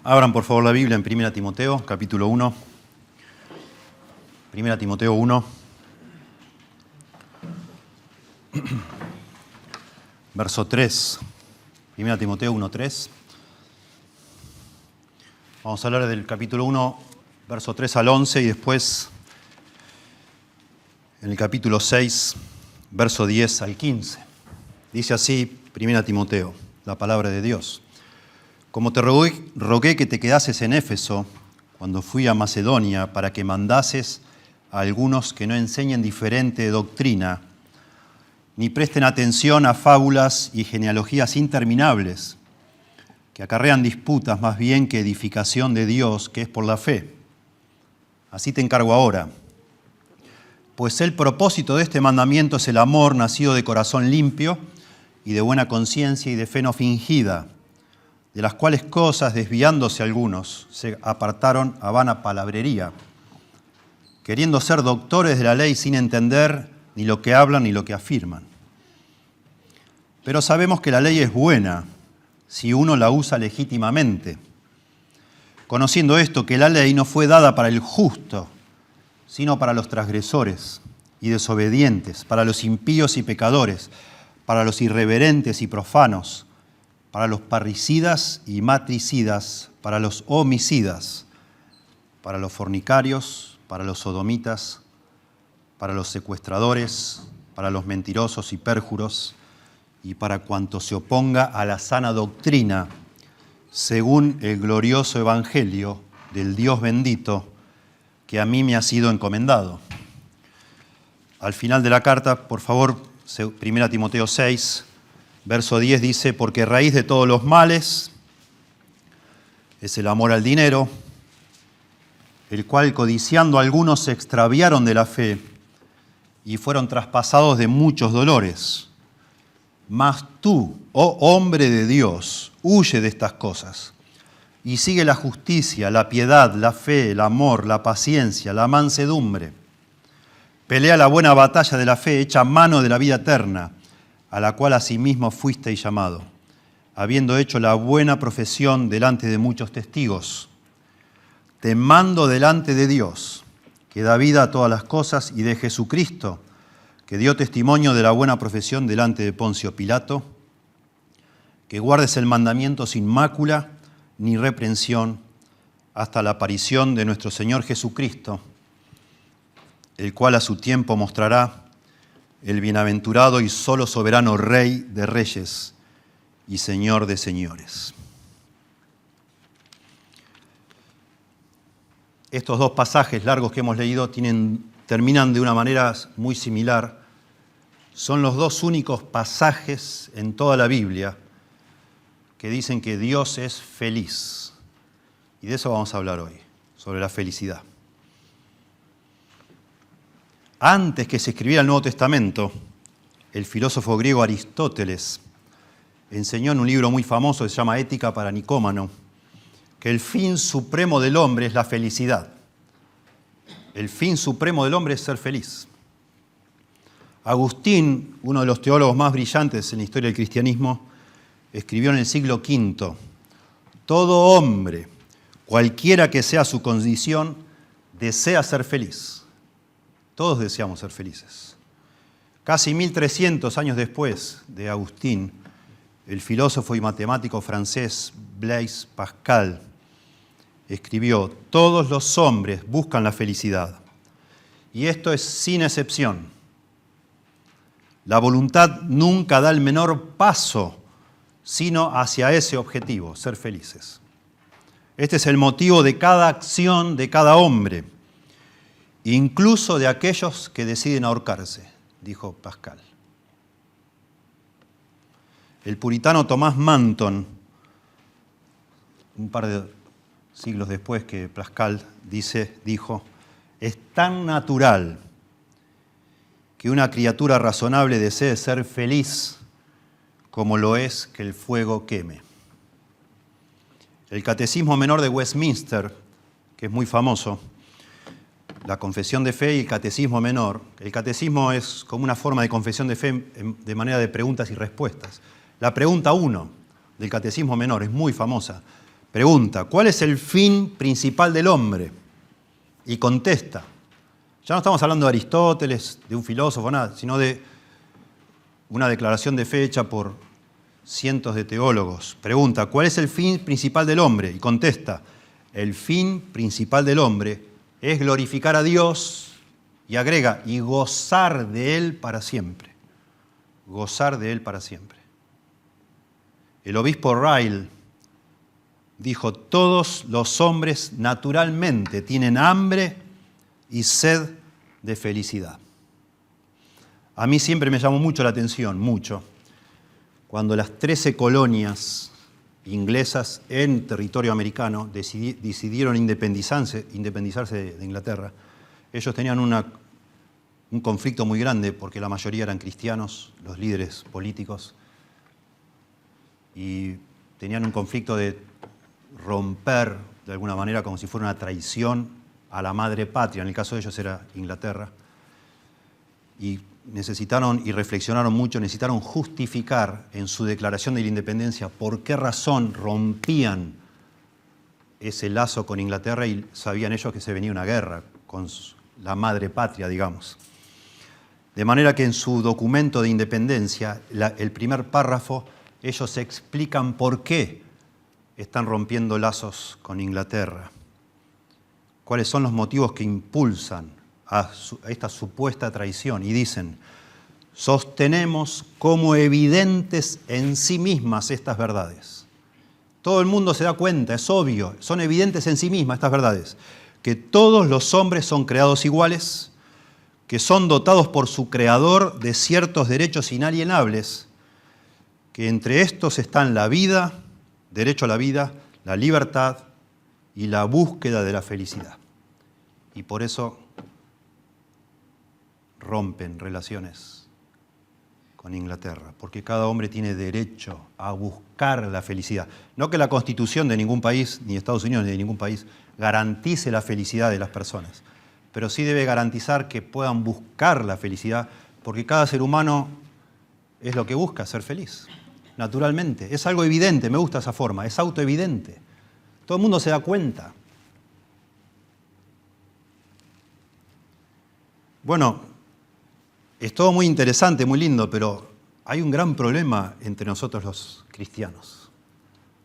Abran por favor la Biblia en 1 Timoteo, capítulo 1. 1 Timoteo 1. Verso 3. 1 Timoteo 1, 3. Vamos a hablar del capítulo 1, verso 3 al 11, y después en el capítulo 6, verso 10 al 15. Dice así 1 Timoteo, la palabra de Dios. Como te rogué que te quedases en Éfeso cuando fui a Macedonia para que mandases a algunos que no enseñen diferente doctrina, ni presten atención a fábulas y genealogías interminables, que acarrean disputas más bien que edificación de Dios, que es por la fe. Así te encargo ahora. Pues el propósito de este mandamiento es el amor nacido de corazón limpio y de buena conciencia y de fe no fingida, de las cuales cosas, desviándose algunos, se apartaron a vana palabrería, queriendo ser doctores de la ley sin entender ni lo que hablan ni lo que afirman. Pero sabemos que la ley es buena si uno la usa legítimamente, conociendo esto, que la ley no fue dada para el justo, sino para los transgresores y desobedientes, para los impíos y pecadores, para los irreverentes y profanos, para los parricidas y matricidas, para los homicidas, para los fornicarios, para los sodomitas, para los secuestradores, para los mentirosos y pérjuros, y para cuanto se oponga a la sana doctrina, según el glorioso evangelio del Dios bendito, que a mí me ha sido encomendado. Al final de la carta, por favor, 1 Timoteo 6, verso 10 dice, porque raíz de todos los males es el amor al dinero, el cual codiciando algunos se extraviaron de la fe y fueron traspasados de muchos dolores. Mas tú, oh hombre de Dios, huye de estas cosas y sigue la justicia, la piedad, la fe, el amor, la paciencia, la mansedumbre. Pelea la buena batalla de la fe, echa mano de la vida eterna, a la cual asimismo fuisteis llamado, habiendo hecho la buena profesión delante de muchos testigos. Te mando delante de Dios, que da vida a todas las cosas, y de Jesucristo, que dio testimonio de la buena profesión delante de Poncio Pilato, que guardes el mandamiento sin mácula ni reprensión hasta la aparición de nuestro Señor Jesucristo, el cual a su tiempo mostrará el bienaventurado y solo soberano Rey de reyes y Señor de señores. Estos dos pasajes largos que hemos leído terminan de una manera muy similar. Son los dos únicos pasajes en toda la Biblia que dicen que Dios es feliz. Y de eso vamos a hablar hoy, sobre la felicidad. Antes que se escribiera el Nuevo Testamento, el filósofo griego Aristóteles enseñó en un libro muy famoso que se llama Ética para Nicómano, que el fin supremo del hombre es la felicidad. El fin supremo del hombre es ser feliz. Agustín, uno de los teólogos más brillantes en la historia del cristianismo, escribió en el siglo V, todo hombre, cualquiera que sea su condición, desea ser feliz. Todos deseamos ser felices. Casi 1300 años después de Agustín, el filósofo y matemático francés Blaise Pascal escribió, todos los hombres buscan la felicidad. Y esto es sin excepción. La voluntad nunca da el menor paso, sino hacia ese objetivo, ser felices. Este es el motivo de cada acción de cada hombre, incluso de aquellos que deciden ahorcarse, dijo Pascal. El puritano Thomas Manton, un par de siglos después que Pascal dijo, es tan natural que una criatura razonable desee ser feliz como lo es que el fuego queme. El Catecismo Menor de Westminster, que es muy famoso, la confesión de fe y el catecismo menor. El catecismo es como una forma de confesión de fe de manera de preguntas y respuestas. La pregunta 1 del catecismo menor es muy famosa. Pregunta, ¿cuál es el fin principal del hombre? Y contesta. Ya no estamos hablando de Aristóteles, de un filósofo, nada, sino de una declaración de fe hecha por cientos de teólogos. Pregunta, ¿cuál es el fin principal del hombre? Y contesta, el fin principal del hombre es glorificar a Dios, y agrega, y gozar de Él para siempre. Gozar de Él para siempre. El obispo Ryle dijo, todos los hombres naturalmente tienen hambre y sed de felicidad. A mí siempre me llamó mucho la atención, mucho, cuando las 13 colonias inglesas en territorio americano decidieron independizarse de Inglaterra. Ellos tenían un conflicto muy grande porque la mayoría eran cristianos, los líderes políticos, y tenían un conflicto de romper de alguna manera como si fuera una traición a la madre patria, en el caso de ellos era Inglaterra, y necesitaron y reflexionaron mucho, necesitaron justificar en su declaración de la independencia por qué razón rompían ese lazo con Inglaterra y sabían ellos que se venía una guerra con la madre patria, digamos. De manera que en su documento de independencia, el primer párrafo, ellos explican por qué están rompiendo lazos con Inglaterra. Cuáles son los motivos que impulsan a esta supuesta traición. Y dicen, sostenemos como evidentes en sí mismas estas verdades. Todo el mundo se da cuenta, es obvio, son evidentes en sí mismas estas verdades. Que todos los hombres son creados iguales, que son dotados por su Creador de ciertos derechos inalienables, que entre estos están la vida, derecho a la vida, la libertad y la búsqueda de la felicidad. Y por eso rompen relaciones con Inglaterra, porque cada hombre tiene derecho a buscar la felicidad. No que la Constitución de ningún país, ni Estados Unidos ni de ningún país, garantice la felicidad de las personas, pero sí debe garantizar que puedan buscar la felicidad, porque cada ser humano es lo que busca, ser feliz, naturalmente. Es algo evidente, me gusta esa forma, es autoevidente. Todo el mundo se da cuenta. Bueno, es todo muy interesante, muy lindo, pero hay un gran problema entre nosotros los cristianos.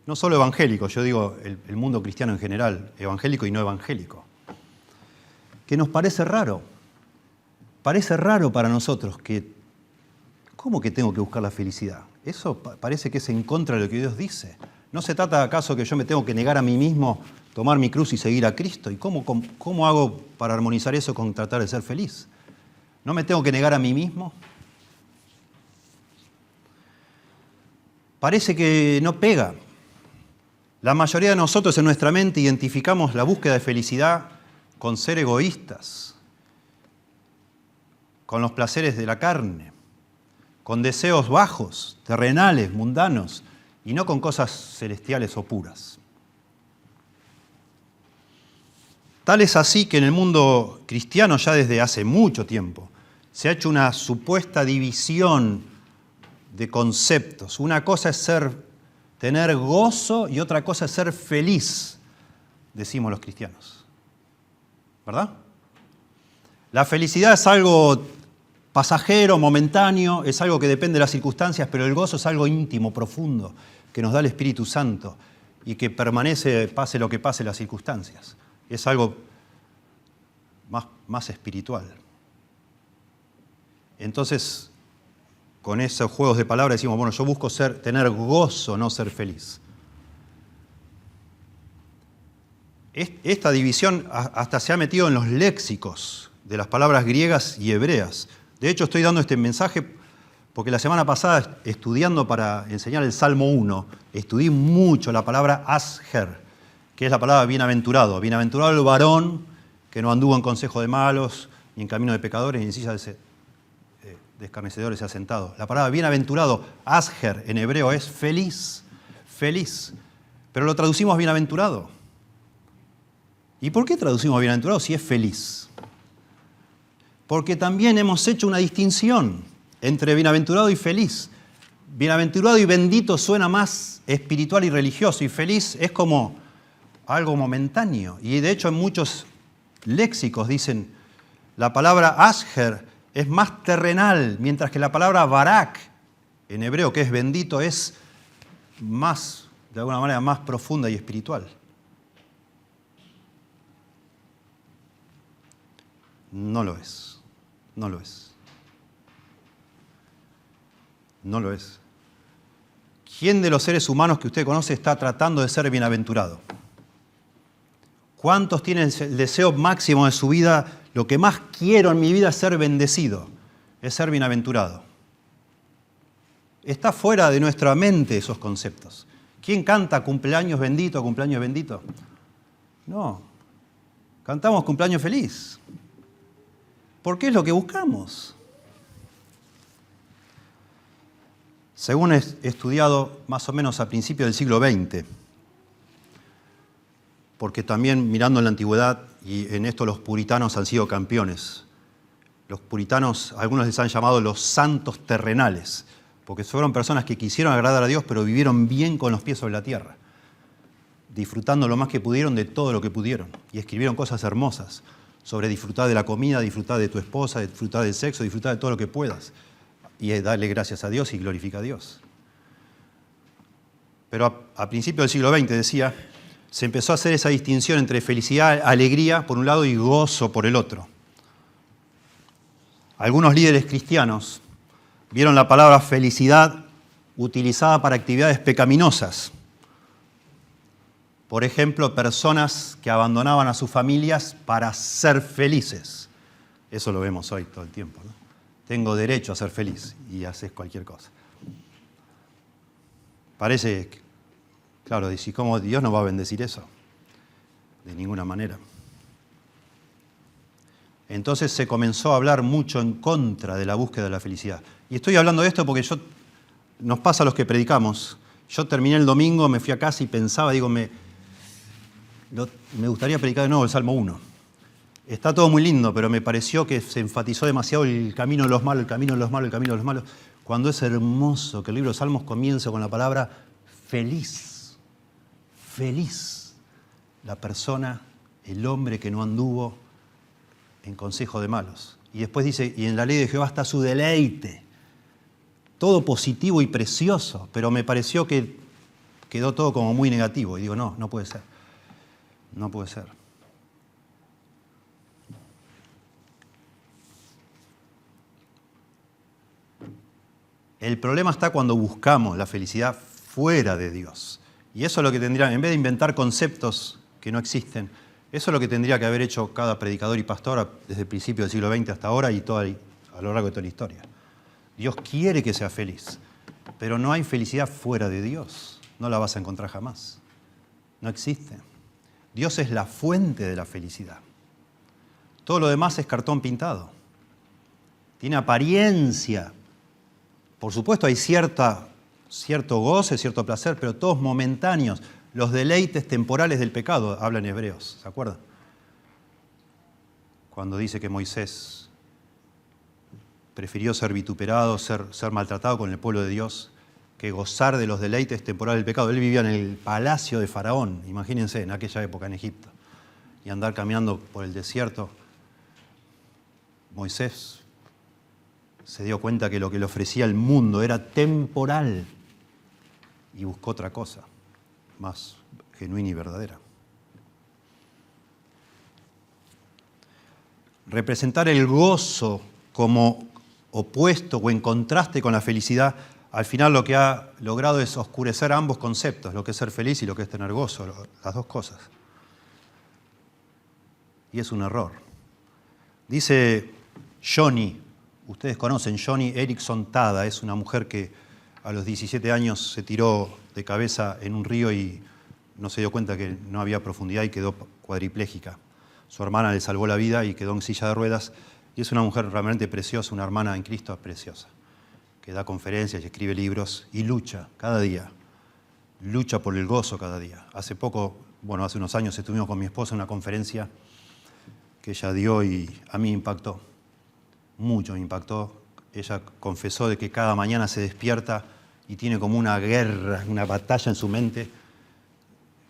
No solo evangélicos, yo digo el mundo cristiano en general, evangélico y no evangélico. Que nos parece raro para nosotros que, ¿cómo que tengo que buscar la felicidad? Eso parece que es en contra de lo que Dios dice. ¿No se trata acaso que yo me tengo que negar a mí mismo, tomar mi cruz y seguir a Cristo? ¿Y cómo hago para armonizar eso con tratar de ser feliz? ¿No me tengo que negar a mí mismo? Parece que no pega. La mayoría de nosotros en nuestra mente identificamos la búsqueda de felicidad con ser egoístas, con los placeres de la carne, con deseos bajos, terrenales, mundanos, y no con cosas celestiales o puras. Tal es así que en el mundo cristiano ya desde hace mucho tiempo se ha hecho una supuesta división de conceptos. Una cosa es tener gozo y otra cosa es ser feliz, decimos los cristianos. ¿Verdad? La felicidad es algo pasajero, momentáneo, es algo que depende de las circunstancias, pero el gozo es algo íntimo, profundo, que nos da el Espíritu Santo y que permanece, pase lo que pase, las circunstancias. Es algo más espiritual. Entonces, con esos juegos de palabras decimos, bueno, yo busco tener gozo, no ser feliz. Esta división hasta se ha metido en los léxicos de las palabras griegas y hebreas. De hecho, estoy dando este mensaje porque la semana pasada, estudiando para enseñar el Salmo 1, estudié mucho la palabra asher, que es la palabra bienaventurado. Bienaventurado el varón que no anduvo en consejo de malos, ni en camino de pecadores, ni en silla de escarnecedores se ha sentado. La palabra bienaventurado, asher, en hebreo es feliz, feliz. Pero lo traducimos bienaventurado. ¿Y por qué traducimos bienaventurado si es feliz? Porque también hemos hecho una distinción entre bienaventurado y feliz. Bienaventurado y bendito suena más espiritual y religioso, y feliz es como algo momentáneo. Y de hecho en muchos léxicos dicen la palabra asher es más terrenal, mientras que la palabra barak en hebreo, que es bendito, es más, de alguna manera, más profunda y espiritual. No lo es. No lo es. No lo es. ¿Quién de los seres humanos que usted conoce está tratando de ser bienaventurado? ¿Cuántos tienen el deseo máximo de su vida? Lo que más quiero en mi vida es ser bendecido, es ser bienaventurado. Está fuera de nuestra mente esos conceptos. ¿Quién canta cumpleaños bendito, cumpleaños bendito? No. Cantamos cumpleaños feliz. Porque es lo que buscamos. Según he estudiado más o menos a principios del siglo XX, porque también mirando en la antigüedad, y en esto los puritanos han sido campeones. Los puritanos, algunos les han llamado los santos terrenales, porque fueron personas que quisieron agradar a Dios, pero vivieron bien con los pies sobre la tierra, disfrutando lo más que pudieron de todo lo que pudieron, y escribieron cosas hermosas sobre disfrutar de la comida, disfrutar de tu esposa, disfrutar del sexo, disfrutar de todo lo que puedas, y darle gracias a Dios y glorificar a Dios. Pero a principios del siglo XX, decía, se empezó a hacer esa distinción entre felicidad, alegría por un lado y gozo por el otro. Algunos líderes cristianos vieron la palabra felicidad utilizada para actividades pecaminosas. Por ejemplo, personas que abandonaban a sus familias para ser felices. Eso lo vemos hoy todo el tiempo, ¿no? Tengo derecho a ser feliz y haces cualquier cosa. Parece, claro, dice, ¿cómo Dios no va a bendecir eso? De ninguna manera. Entonces se comenzó a hablar mucho en contra de la búsqueda de la felicidad. Y estoy hablando de esto porque nos pasa a los que predicamos. Yo terminé el domingo, me fui a casa y pensaba, digo, me gustaría predicar de nuevo el Salmo 1. Está todo muy lindo, pero me pareció que se enfatizó demasiado el camino de los malos, el camino de los malos, el camino de los malos, cuando es hermoso que el libro de Salmos comience con la palabra feliz. Feliz la persona, el hombre que no anduvo en consejo de malos. Y después dice, y en la ley de Jehová está su deleite. Todo positivo y precioso, pero me pareció que quedó todo como muy negativo. Y digo, no puede ser. No puede ser. El problema está cuando buscamos la felicidad fuera de Dios. Y eso es lo que tendría, en vez de inventar conceptos que no existen, eso es lo que tendría que haber hecho cada predicador y pastor desde el principio del siglo XX hasta ahora y a lo largo de toda la historia. Dios quiere que seas feliz, pero no hay felicidad fuera de Dios. No la vas a encontrar jamás. No existe. Dios es la fuente de la felicidad. Todo lo demás es cartón pintado. Tiene apariencia. Por supuesto hay cierto goce, cierto placer, pero todos momentáneos. Los deleites temporales del pecado, hablan Hebreos, ¿se acuerdan? Cuando dice que Moisés prefirió ser vituperado, ser maltratado con el pueblo de Dios, que gozar de los deleites temporales del pecado. Él vivía en el palacio de Faraón, imagínense, en aquella época en Egipto, y andar caminando por el desierto. Moisés se dio cuenta que lo que le ofrecía el mundo era temporal y buscó otra cosa, más genuina y verdadera. Representar el gozo como opuesto o en contraste con la felicidad, al final lo que ha logrado es oscurecer ambos conceptos, lo que es ser feliz y lo que es tener gozo, las dos cosas. Y es un error. Dice Joni, ustedes conocen Joni Eareckson Tada, es una mujer que a los 17 años se tiró de cabeza en un río y no se dio cuenta que no había profundidad y quedó cuadripléjica. Su hermana le salvó la vida y quedó en silla de ruedas. Y es una mujer realmente preciosa, una hermana en Cristo preciosa, que da conferencias y escribe libros y lucha cada día. Lucha por el gozo cada día. Hace unos años estuvimos con mi esposa en una conferencia que ella dio y a mí impactó. Mucho me impactó. Ella confesó de que cada mañana se despierta y tiene como una guerra, una batalla en su mente,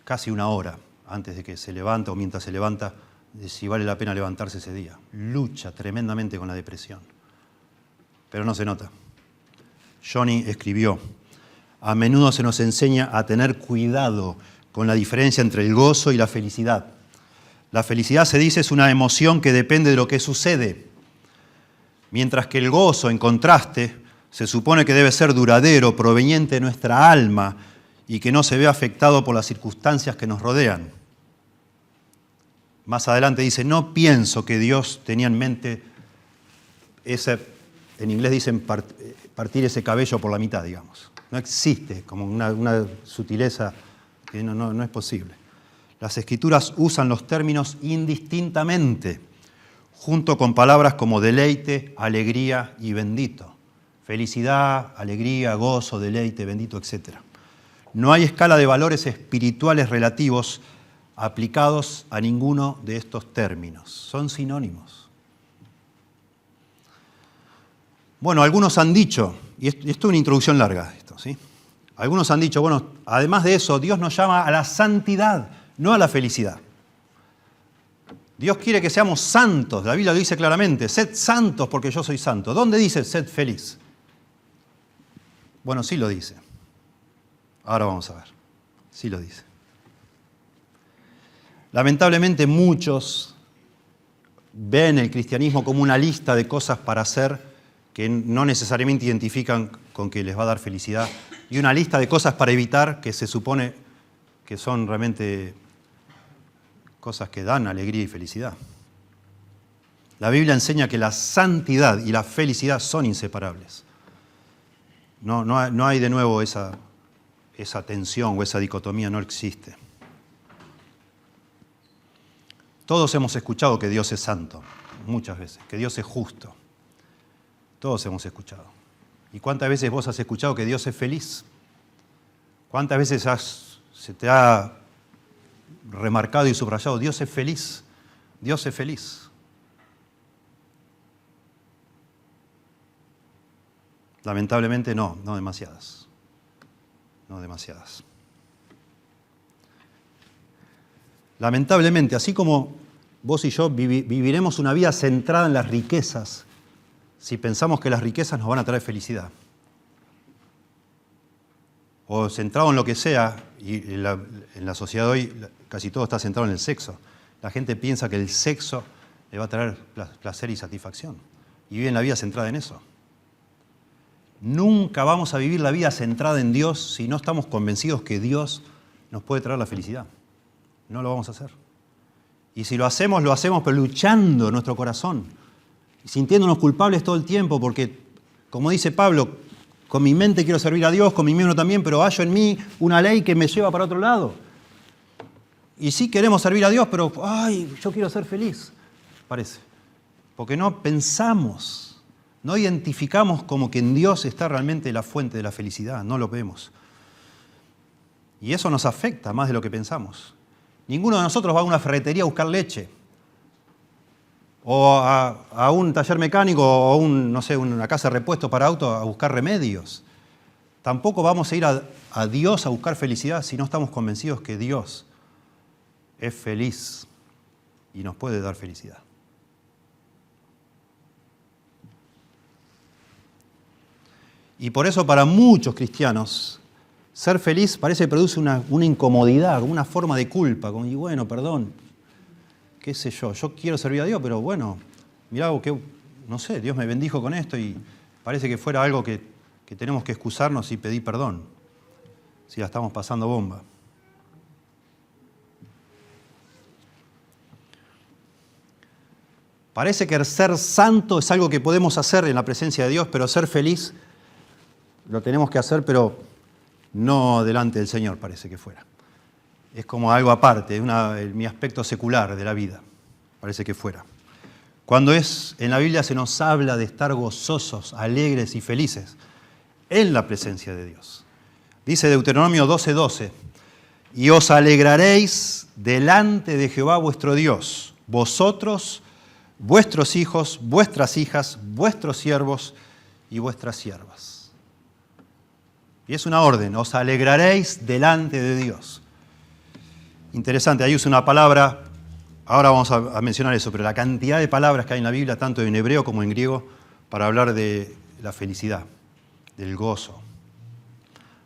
casi una hora antes de que se levanta o mientras se levanta, de si vale la pena levantarse ese día. Lucha tremendamente con la depresión, pero no se nota. Johnny escribió: a menudo se nos enseña a tener cuidado con la diferencia entre el gozo y la felicidad. La felicidad, se dice, es una emoción que depende de lo que sucede, mientras que el gozo, en contraste, se supone que debe ser duradero, proveniente de nuestra alma y que no se ve afectado por las circunstancias que nos rodean. Más adelante dice: no pienso que Dios tenía en mente en inglés dicen partir ese cabello por la mitad, digamos. No existe como una sutileza que no es posible. Las Escrituras usan los términos indistintamente, junto con palabras como deleite, alegría y bendito. Felicidad, alegría, gozo, deleite, bendito, etc. No hay escala de valores espirituales relativos aplicados a ninguno de estos términos. Son sinónimos. Bueno, algunos han dicho, y esto es una introducción larga, ¿sí? Algunos han dicho, bueno, además de eso, Dios nos llama a la santidad, no a la felicidad. Dios quiere que seamos santos, la Biblia lo dice claramente: sed santos porque yo soy santo. ¿Dónde dice sed feliz? Bueno, sí lo dice. Ahora vamos a ver. Sí lo dice. Lamentablemente muchos ven el cristianismo como una lista de cosas para hacer que no necesariamente identifican con que les va a dar felicidad, y una lista de cosas para evitar que se supone que son realmente cosas que dan alegría y felicidad. La Biblia enseña que la santidad y la felicidad son inseparables. No hay de nuevo esa tensión o esa dicotomía, no existe. Todos hemos escuchado que Dios es santo, muchas veces, que Dios es justo. Todos hemos escuchado. ¿Y cuántas veces vos has escuchado que Dios es feliz? ¿Cuántas veces se te ha remarcado y subrayado: Dios es feliz, Dios es feliz? Lamentablemente no demasiadas. No demasiadas. Lamentablemente, así como vos y yo viviremos una vida centrada en las riquezas, si pensamos que las riquezas nos van a traer felicidad, o centrado en lo que sea, y en la sociedad de hoy casi todo está centrado en el sexo. La gente piensa que el sexo le va a traer placer y satisfacción, y viven la vida centrada en eso. Nunca vamos a vivir la vida centrada en Dios si no estamos convencidos que Dios nos puede traer la felicidad. No lo vamos a hacer. Y si lo hacemos pero luchando en nuestro corazón, sintiéndonos culpables todo el tiempo, porque, como dice Pablo, con mi mente quiero servir a Dios, con mi miembro también, pero hallo en mí una ley que me lleva para otro lado. Y sí queremos servir a Dios, pero yo quiero ser feliz, parece. Porque no pensamos, no identificamos como que en Dios está realmente la fuente de la felicidad, no lo vemos. Y eso nos afecta más de lo que pensamos. Ninguno de nosotros va a una ferretería a buscar leche, o a un taller mecánico, o una casa de repuestos para autos a buscar remedios. Tampoco vamos a ir a Dios a buscar felicidad si no estamos convencidos que Dios es feliz y nos puede dar felicidad. Y por eso para muchos cristianos ser feliz parece que produce una incomodidad, una forma de culpa, como, y bueno, perdón, qué sé yo quiero servir a Dios, pero bueno, mirá, no sé, Dios me bendijo con esto y parece que fuera algo que tenemos que excusarnos y pedir perdón si la estamos pasando bomba. Parece que ser santo es algo que podemos hacer en la presencia de Dios, pero ser feliz lo tenemos que hacer, pero no delante del Señor, parece que fuera. Es como algo aparte, es mi aspecto secular de la vida, parece que fuera. Cuando en la Biblia se nos habla de estar gozosos, alegres y felices en la presencia de Dios. Dice Deuteronomio 12:12, y os alegraréis delante de Jehová vuestro Dios, vosotros, vuestros hijos, vuestras hijas, vuestros siervos y vuestras siervas. Y es una orden, os alegraréis delante de Dios. Interesante, ahí usa una palabra, ahora vamos a mencionar eso, pero la cantidad de palabras que hay en la Biblia, tanto en hebreo como en griego, para hablar de la felicidad, del gozo.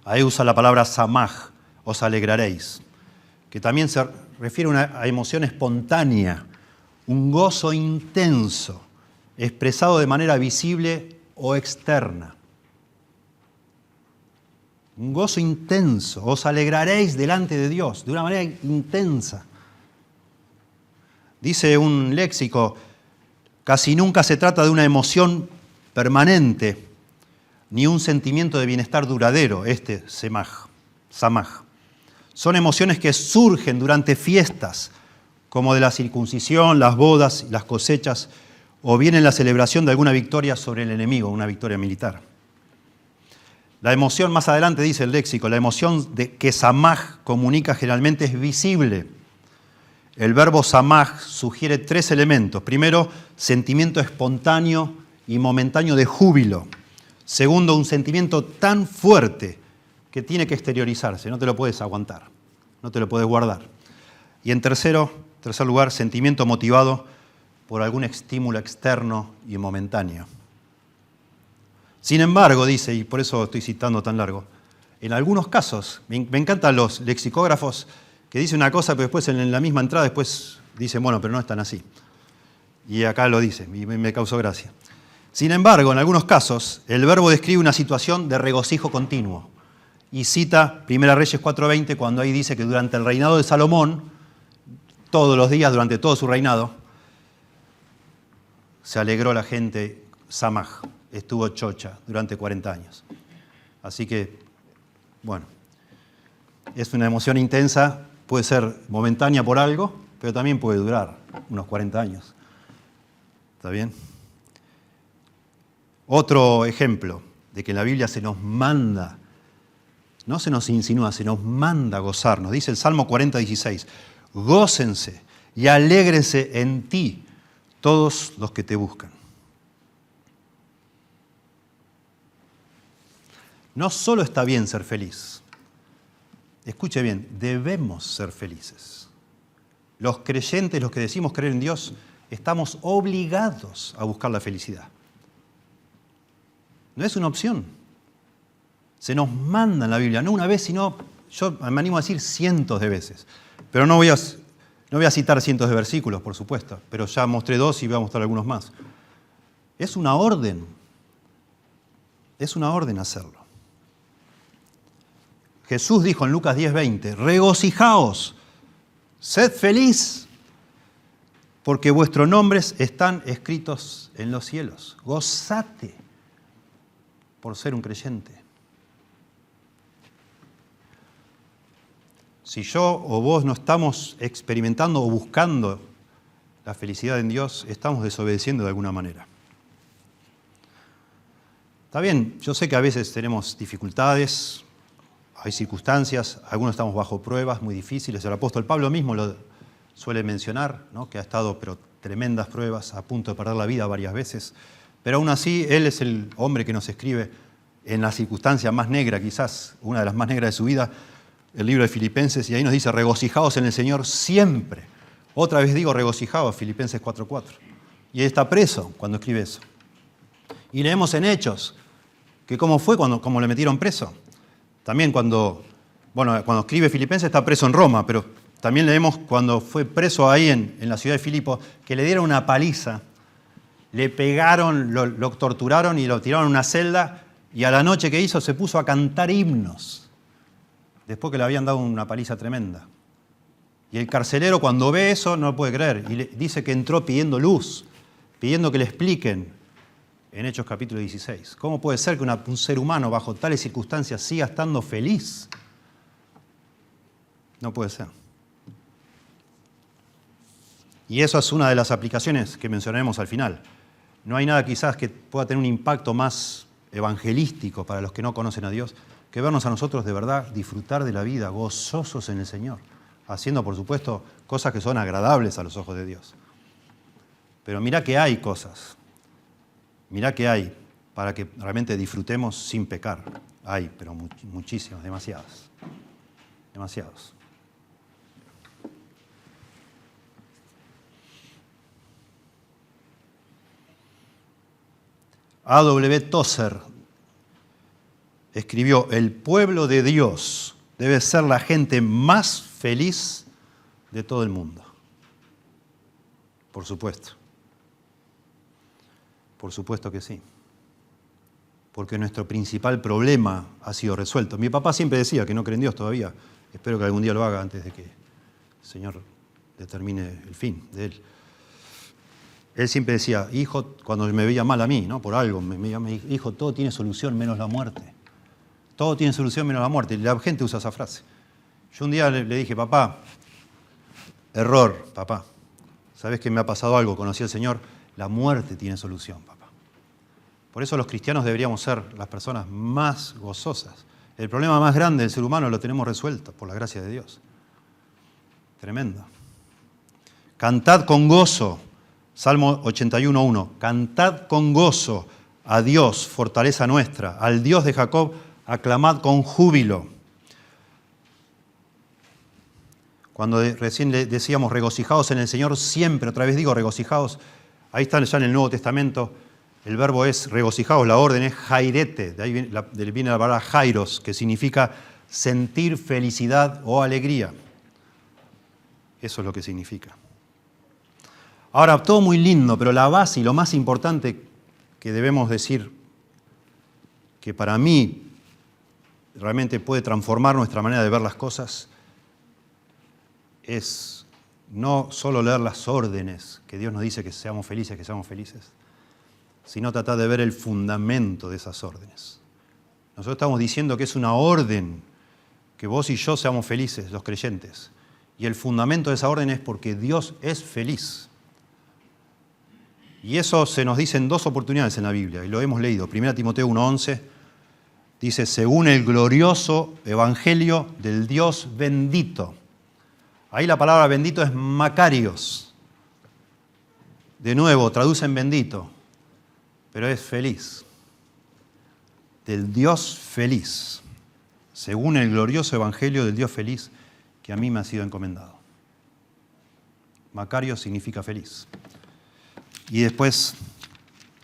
Ahí usa la palabra samaj, os alegraréis, que también se refiere a emoción espontánea, un gozo intenso, expresado de manera visible o externa. Un gozo intenso, os alegraréis delante de Dios, de una manera intensa. Dice un léxico, casi nunca se trata de una emoción permanente, ni un sentimiento de bienestar duradero, samaj. Son emociones que surgen durante fiestas, como de la circuncisión, las bodas y las cosechas, o bien en la celebración de alguna victoria sobre el enemigo, una victoria militar. La emoción, más adelante dice el léxico, la emoción que samaj comunica generalmente es visible. El verbo samaj sugiere 3 elementos. Primero, sentimiento espontáneo y momentáneo de júbilo. Segundo, un sentimiento tan fuerte que tiene que exteriorizarse, no te lo puedes aguantar, no te lo puedes guardar. Y en tercer lugar, sentimiento motivado por algún estímulo externo y momentáneo. Sin embargo, dice, y por eso estoy citando tan largo, en algunos casos, me encantan los lexicógrafos que dicen una cosa, pero después en la misma entrada después dicen, bueno, pero no es tan así. Y acá lo dice, y me causó gracia. Sin embargo, en algunos casos, el verbo describe una situación de regocijo continuo. Y cita 1 Reyes 4:20, cuando ahí dice que durante el reinado de Salomón, todos los días, durante todo su reinado, se alegró la gente, samaj, estuvo chocha durante 40 años. Así que, bueno, es una emoción intensa, puede ser momentánea por algo, pero también puede durar unos 40 años. ¿Está bien? Otro ejemplo de que en la Biblia se nos manda, no se nos insinúa, se nos manda gozarnos. Dice el Salmo 40:16, gócense y alégrense en ti todos los que te buscan. No solo está bien ser feliz, escuche bien, debemos ser felices. Los creyentes, los que decimos creer en Dios, estamos obligados a buscar la felicidad. No es una opción. Se nos manda en la Biblia, no una vez, sino, yo me animo a decir cientos de veces. Pero no voy a citar cientos de versículos, por supuesto, pero ya mostré 2 y voy a mostrar algunos más. Es una orden hacerlo. Jesús dijo en Lucas 10:20, regocijaos, sed feliz, porque vuestros nombres están escritos en los cielos. Gozate por ser un creyente. Si yo o vos no estamos experimentando o buscando la felicidad en Dios, estamos desobedeciendo de alguna manera. Está bien, yo sé que a veces tenemos dificultades, hay circunstancias, algunos estamos bajo pruebas muy difíciles. El apóstol Pablo mismo lo suele mencionar, ¿no? Que ha estado, pero tremendas pruebas, a punto de perder la vida varias veces. Pero aún así, él es el hombre que nos escribe en la circunstancia más negra, quizás una de las más negras de su vida, el libro de Filipenses, y ahí nos dice, regocijaos en el Señor siempre. Otra vez digo regocijaos, Filipenses 4:4. Y él está preso cuando escribe eso. Y leemos en Hechos, que cómo fue cómo le metieron preso. También cuando escribe Filipenses está preso en Roma, pero también leemos cuando fue preso ahí en la ciudad de Filipo, que le dieron una paliza, le pegaron, lo torturaron y lo tiraron en una celda, y a la noche que hizo se puso a cantar himnos, después que le habían dado una paliza tremenda. Y el carcelero cuando ve eso no lo puede creer, y le dice que entró pidiendo luz, pidiendo que le expliquen en Hechos capítulo 16. ¿Cómo puede ser que un ser humano bajo tales circunstancias siga estando feliz? No puede ser. Y eso es una de las aplicaciones que mencionaremos al final. No hay nada quizás que pueda tener un impacto más evangelístico para los que no conocen a Dios que vernos a nosotros de verdad disfrutar de la vida, gozosos en el Señor, haciendo, por supuesto, cosas que son agradables a los ojos de Dios. Pero mirá que hay cosas, mirá que hay para que realmente disfrutemos sin pecar. Hay, pero muchísimas, demasiadas. Demasiados. A.W. Tozer escribió: el pueblo de Dios debe ser la gente más feliz de todo el mundo. Por supuesto. Por supuesto que sí. Porque nuestro principal problema ha sido resuelto. Mi papá siempre decía que no cree en Dios todavía. Espero que algún día lo haga antes de que el Señor determine el fin de él. Él siempre decía, hijo, cuando me veía mal a mí, ¿no? Por algo, me dijo, hijo, todo tiene solución menos la muerte. Todo tiene solución menos la muerte. Y la gente usa esa frase. Yo un día le dije, papá, error, papá. ¿Sabes que me ha pasado algo? Conocí al Señor. La muerte tiene solución, papá. Por eso los cristianos deberíamos ser las personas más gozosas. El problema más grande del ser humano lo tenemos resuelto, por la gracia de Dios. Tremendo. Cantad con gozo. Salmo 81:1. Cantad con gozo a Dios, fortaleza nuestra. Al Dios de Jacob, aclamad con júbilo. Cuando recién le decíamos regocijados en el Señor, siempre, otra vez digo regocijados, ahí está ya en el Nuevo Testamento, el verbo es regocijados, la orden es jairete, de ahí viene la palabra jairos, que significa sentir felicidad o alegría. Eso es lo que significa. Ahora, todo muy lindo, pero la base y lo más importante que debemos decir, que para mí realmente puede transformar nuestra manera de ver las cosas, es no solo leer las órdenes que Dios nos dice que seamos felices, sino tratar de ver el fundamento de esas órdenes. Nosotros estamos diciendo que es una orden que vos y yo seamos felices, los creyentes. Y el fundamento de esa orden es porque Dios es feliz. Y eso se nos dice en dos oportunidades en la Biblia, y lo hemos leído. 1 Timoteo 1:11 dice, según el glorioso evangelio del Dios bendito. Ahí la palabra bendito es Makarios. De nuevo, traducen bendito, pero es feliz. Del Dios feliz. Según el glorioso evangelio del Dios feliz que a mí me ha sido encomendado. Makarios significa feliz. Y después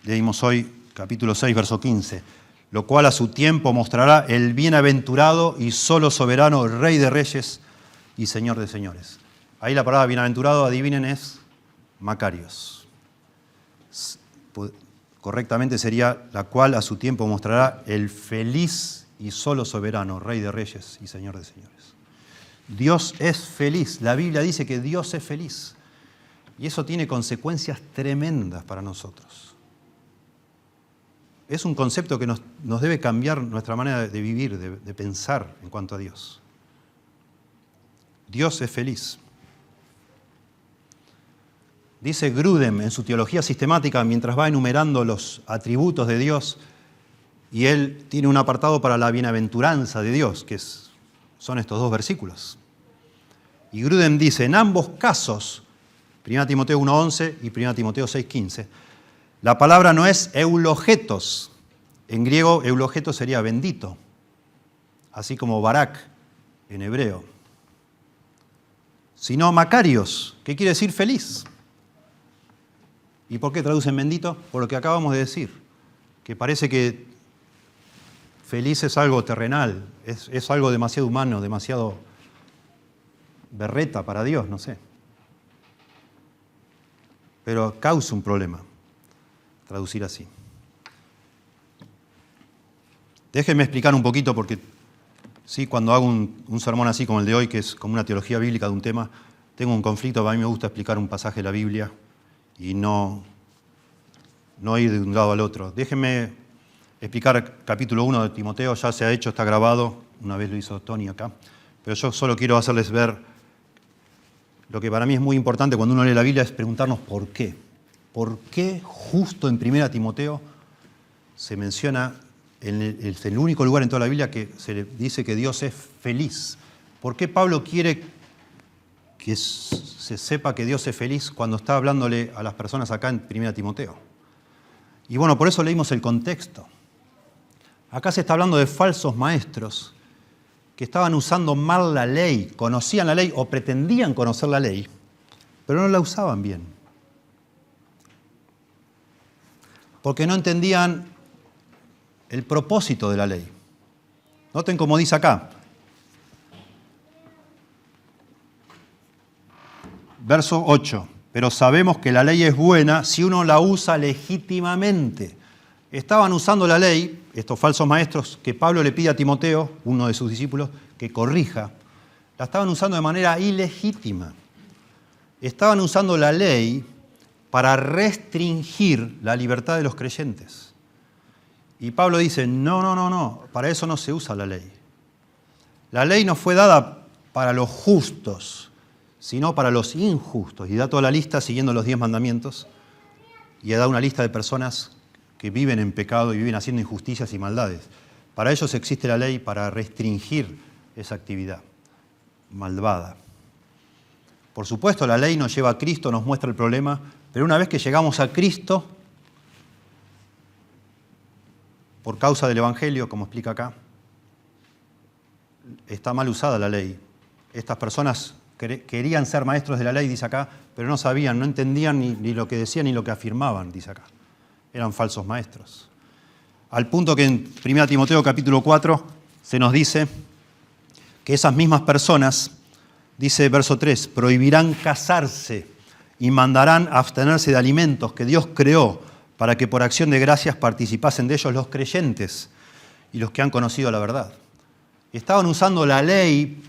leímos hoy capítulo 6, verso 15. Lo cual a su tiempo mostrará el bienaventurado y solo soberano Rey de Reyes y Señor de Señores. Ahí la palabra bienaventurado, adivinen, es Makarios. Correctamente sería la cual a su tiempo mostrará el feliz y solo soberano Rey de Reyes y Señor de Señores. Dios es feliz. La Biblia dice que Dios es feliz. Y eso tiene consecuencias tremendas para nosotros. Es un concepto que nos debe cambiar nuestra manera de vivir, de pensar en cuanto a Dios. Dios es feliz. Dice Grudem en su teología sistemática, mientras va enumerando los atributos de Dios, y él tiene un apartado para la bienaventuranza de Dios, que son estos dos versículos. Y Grudem dice, en ambos casos, 1 Timoteo 1:11 y 1 Timoteo 6:15, la palabra no es eulogetos. En griego, eulogetos sería bendito, así como barak en hebreo. Sino Makarios, que quiere decir feliz. ¿Y por qué traducen bendito? Por lo que acabamos de decir, que parece que feliz es algo terrenal, es algo demasiado humano, demasiado berreta para Dios, no sé. Pero causa un problema traducir así. Déjenme explicar un poquito porque sí, cuando hago un sermón así como el de hoy, que es como una teología bíblica de un tema, tengo un conflicto. A mí me gusta explicar un pasaje de la Biblia y no ir de un lado al otro. Déjenme explicar capítulo 1 de Timoteo, ya se ha hecho, está grabado, una vez lo hizo Tony acá, pero yo solo quiero hacerles ver lo que para mí es muy importante cuando uno lee la Biblia, es preguntarnos por qué. ¿Por qué justo en 1 Timoteo se menciona, es el único lugar en toda la Biblia que se le dice que Dios es feliz? ¿Por qué Pablo quiere que se sepa que Dios es feliz cuando está hablándole a las personas acá en 1 Timoteo? Y bueno, por eso leímos el contexto. Acá se está hablando de falsos maestros que estaban usando mal la ley, conocían la ley o pretendían conocer la ley, pero no la usaban bien. Porque no entendían el propósito de la ley. Noten cómo dice acá. Verso 8. Pero sabemos que la ley es buena si uno la usa legítimamente. Estaban usando la ley, estos falsos maestros, que Pablo le pide a Timoteo, uno de sus discípulos, que corrija. La estaban usando de manera ilegítima. Estaban usando la ley para restringir la libertad de los creyentes. Y Pablo dice, no, para eso no se usa la ley. La ley no fue dada para los justos, sino para los injustos. Y da toda la lista siguiendo los 10 mandamientos. Y da una lista de personas que viven en pecado y viven haciendo injusticias y maldades. Para ellos existe la ley para restringir esa actividad malvada. Por supuesto, la ley nos lleva a Cristo, nos muestra el problema, pero una vez que llegamos a Cristo, por causa del Evangelio, como explica acá, está mal usada la ley. Estas personas querían ser maestros de la ley, dice acá, pero no sabían, no entendían ni lo que decían ni lo que afirmaban, dice acá. Eran falsos maestros. Al punto que en 1 Timoteo capítulo 4 se nos dice que esas mismas personas, dice verso 3, prohibirán casarse y mandarán abstenerse de alimentos que Dios creó para que por acción de gracias participasen de ellos los creyentes y los que han conocido la verdad. Estaban usando la ley,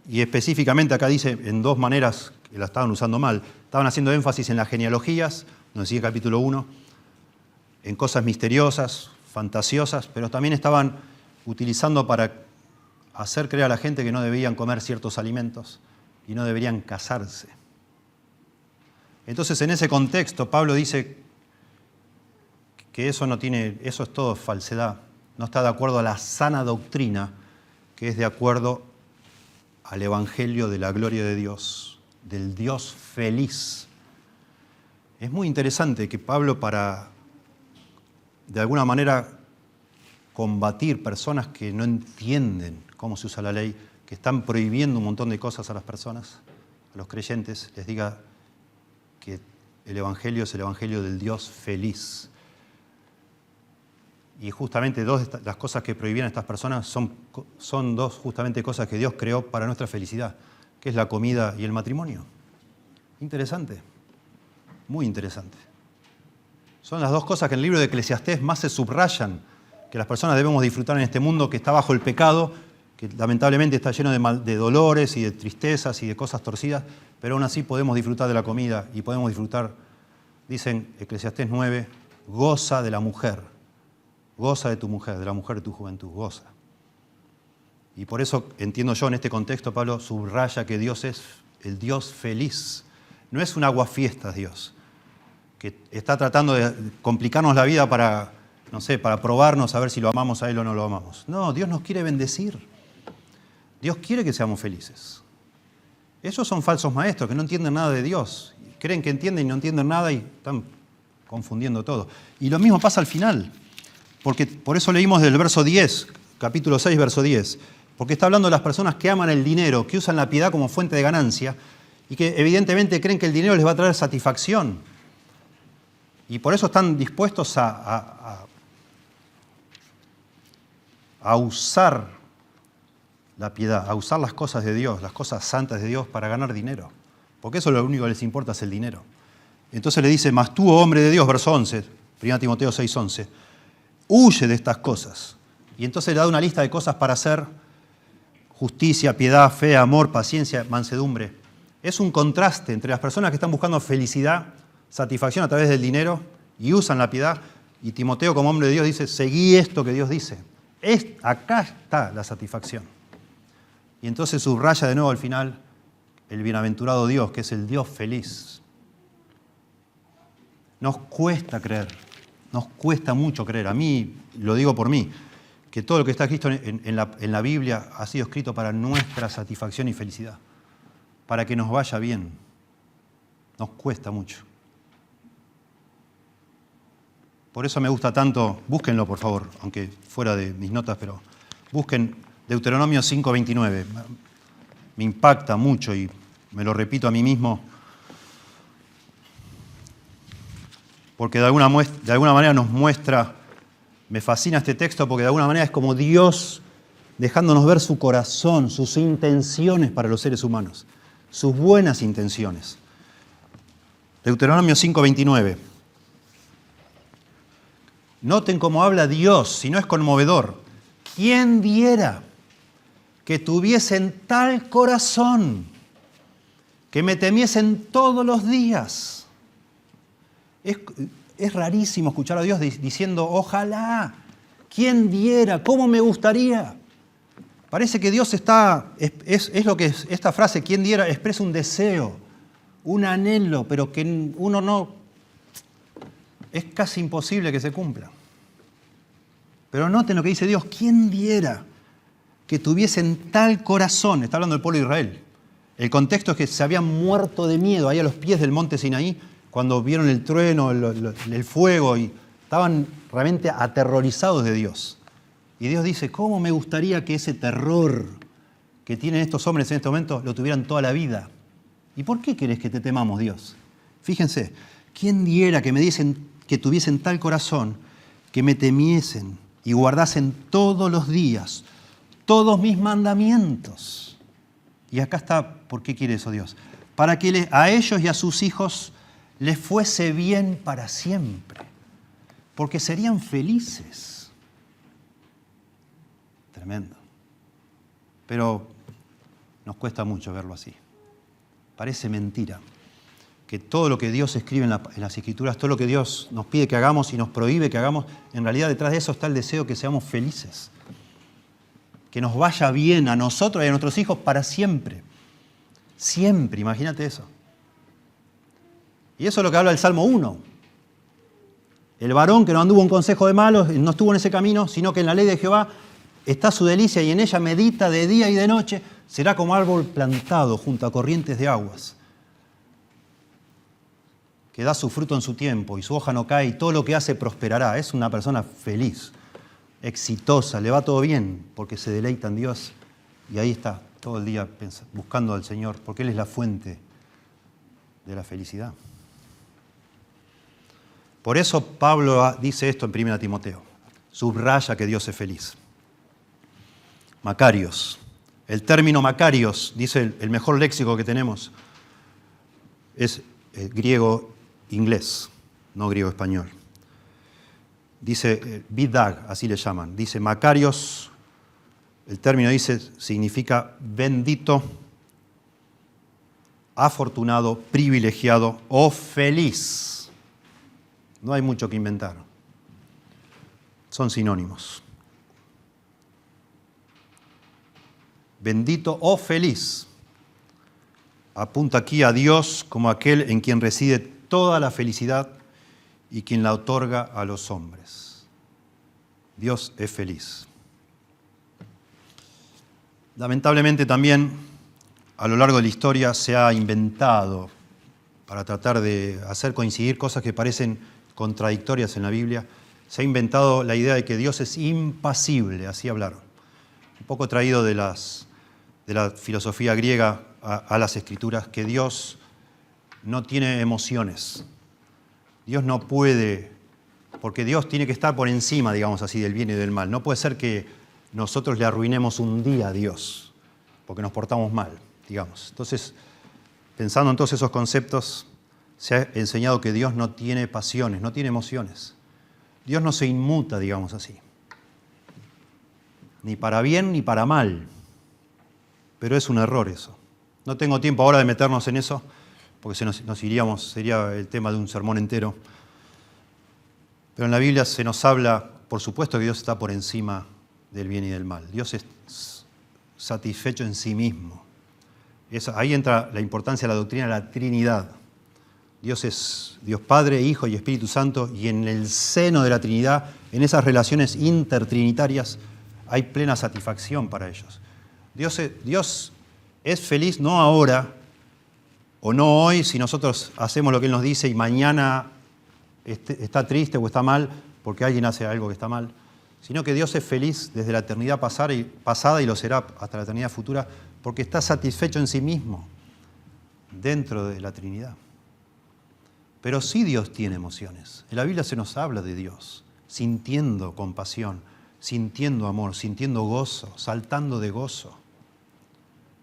y específicamente acá dice en dos maneras que la estaban usando mal. Estaban haciendo énfasis en las genealogías, nos sigue capítulo 1, en cosas misteriosas, fantasiosas, pero también estaban utilizando para hacer creer a la gente que no debían comer ciertos alimentos y no deberían casarse. Entonces, en ese contexto, Pablo dice que eso es todo falsedad, no está de acuerdo a la sana doctrina, que es de acuerdo al Evangelio de la gloria de Dios, del Dios feliz. Es muy interesante que Pablo, para de alguna manera combatir personas que no entienden cómo se usa la ley, que están prohibiendo un montón de cosas a las personas, a los creyentes, les diga que el Evangelio es el Evangelio del Dios feliz. Y justamente dos de las cosas que prohibían a estas personas son dos justamente cosas que Dios creó para nuestra felicidad, que es la comida y el matrimonio. Interesante, muy interesante. Son las dos cosas que en el libro de Eclesiastés más se subrayan, que las personas debemos disfrutar en este mundo que está bajo el pecado, que lamentablemente está lleno de dolores y de tristezas y de cosas torcidas, pero aún así podemos disfrutar de la comida y podemos disfrutar, dicen Eclesiastés 9, goza de la mujer, goza de tu mujer, de la mujer de tu juventud, goza. Y por eso entiendo yo en este contexto, Pablo subraya que Dios es el Dios feliz. No es un aguafiestas Dios, que está tratando de complicarnos la vida para probarnos a ver si lo amamos a Él o no lo amamos. No, Dios nos quiere bendecir. Dios quiere que seamos felices. Esos son falsos maestros que no entienden nada de Dios. Creen que entienden y no entienden nada y están confundiendo todo. Y lo mismo pasa al final. Porque por eso leímos del verso 10, capítulo 6, verso 10. Porque está hablando de las personas que aman el dinero, que usan la piedad como fuente de ganancia y que evidentemente creen que el dinero les va a traer satisfacción. Y por eso están dispuestos a usar la piedad, a usar las cosas de Dios, las cosas santas de Dios para ganar dinero. Porque eso es lo único que les importa, es el dinero. Entonces le dice, mas tú, oh hombre de Dios, verso 11, 1 Timoteo 6, 11, huye de estas cosas. Y entonces le da una lista de cosas para hacer: justicia, piedad, fe, amor, paciencia, mansedumbre. Es un contraste entre las personas que están buscando felicidad, satisfacción a través del dinero y usan la piedad. Y Timoteo, como hombre de Dios, dice, seguí esto que Dios dice. Acá está la satisfacción. Y entonces subraya de nuevo al final el bienaventurado Dios, que es el Dios feliz. Nos cuesta creer, nos cuesta mucho creer. A mí, lo digo por mí, que todo lo que está escrito en la Biblia ha sido escrito para nuestra satisfacción y felicidad, para que nos vaya bien. Nos cuesta mucho. Por eso me gusta tanto, búsquenlo por favor, aunque fuera de mis notas, pero busquen Deuteronomio 5:29. Me impacta mucho y me lo repito a mí mismo, porque de alguna manera nos muestra Me fascina este texto porque de alguna manera es como Dios dejándonos ver su corazón, sus intenciones para los seres humanos, sus buenas intenciones. Deuteronomio 5:29. Noten cómo habla Dios, si no es conmovedor. ¿Quién diera que tuviesen tal corazón, que me temiesen todos los días? Es rarísimo escuchar a Dios diciendo, ojalá, ¿quién diera? ¿Cómo me gustaría? Parece que Dios es lo que es esta frase, ¿quién diera? Expresa un deseo, un anhelo, pero que uno no, es casi imposible que se cumpla. Pero noten lo que dice Dios, ¿quién diera que tuviesen tal corazón? Está hablando del pueblo de Israel. El contexto es que se habían muerto de miedo ahí a los pies del monte Sinaí, cuando vieron el trueno, el fuego, y estaban realmente aterrorizados de Dios. Y Dios dice, ¿cómo me gustaría que ese terror que tienen estos hombres en este momento lo tuvieran toda la vida? ¿Y por qué querés que te temamos, Dios? Fíjense, ¿quién diera que tuviesen tal corazón, que me temiesen y guardasen todos los días todos mis mandamientos? Y acá está, ¿por qué quiere eso Dios? Para que a ellos y a sus hijos les fuese bien para siempre, porque serían felices. Tremendo. Pero nos cuesta mucho verlo así. Parece mentira que todo lo que Dios escribe en las Escrituras, todo lo que Dios nos pide que hagamos y nos prohíbe que hagamos, en realidad detrás de eso está el deseo que seamos felices, que nos vaya bien a nosotros y a nuestros hijos para siempre. Siempre, imagínate eso. Y eso es lo que habla el Salmo 1. El varón que no anduvo en consejo de malos, no estuvo en ese camino, sino que en la ley de Jehová está su delicia y en ella medita de día y de noche, será como árbol plantado junto a corrientes de aguas, que da su fruto en su tiempo y su hoja no cae y todo lo que hace prosperará. Es una persona feliz, exitosa, le va todo bien porque se deleita en Dios y ahí está todo el día buscando al Señor porque Él es la fuente de la felicidad. Por eso Pablo dice esto en 1 Timoteo, subraya que Dios es feliz. Macarios. El término Macarios, dice el mejor léxico que tenemos, es griego-inglés, no griego-español. Dice bidag, así le llaman. Dice Macarios, el término significa bendito, afortunado, privilegiado o feliz. No hay mucho que inventar. Son sinónimos. Bendito o feliz. Apunta aquí a Dios como aquel en quien reside toda la felicidad y quien la otorga a los hombres. Dios es feliz. Lamentablemente también a lo largo de la historia se ha inventado para tratar de hacer coincidir cosas que parecen contradictorias en la Biblia. Se ha inventado la idea de que Dios es impasible, así hablaron. Un poco traído de la filosofía griega a las Escrituras, que Dios no tiene emociones. Dios no puede, porque Dios tiene que estar por encima, digamos así, del bien y del mal. No puede ser que nosotros le arruinemos un día a Dios, porque nos portamos mal, digamos. Entonces, pensando en todos esos conceptos, se ha enseñado que Dios no tiene pasiones, no tiene emociones. Dios no se inmuta, digamos así. Ni para bien ni para mal. Pero es un error eso. No tengo tiempo ahora de meternos en eso, porque nos iríamos, sería el tema de un sermón entero. Pero en la Biblia se nos habla, por supuesto que Dios está por encima del bien y del mal. Dios es satisfecho en sí mismo. Ahí entra la importancia de la doctrina de la Trinidad. Dios es Dios Padre, Hijo y Espíritu Santo, y en el seno de la Trinidad, en esas relaciones intertrinitarias, hay plena satisfacción para ellos. Dios es feliz no ahora o no hoy si nosotros hacemos lo que Él nos dice y mañana está triste o está mal porque alguien hace algo que está mal, sino que Dios es feliz desde la eternidad pasada y lo será hasta la eternidad futura porque está satisfecho en sí mismo dentro de la Trinidad. Pero sí Dios tiene emociones. En la Biblia se nos habla de Dios sintiendo compasión, sintiendo amor, sintiendo gozo, saltando de gozo.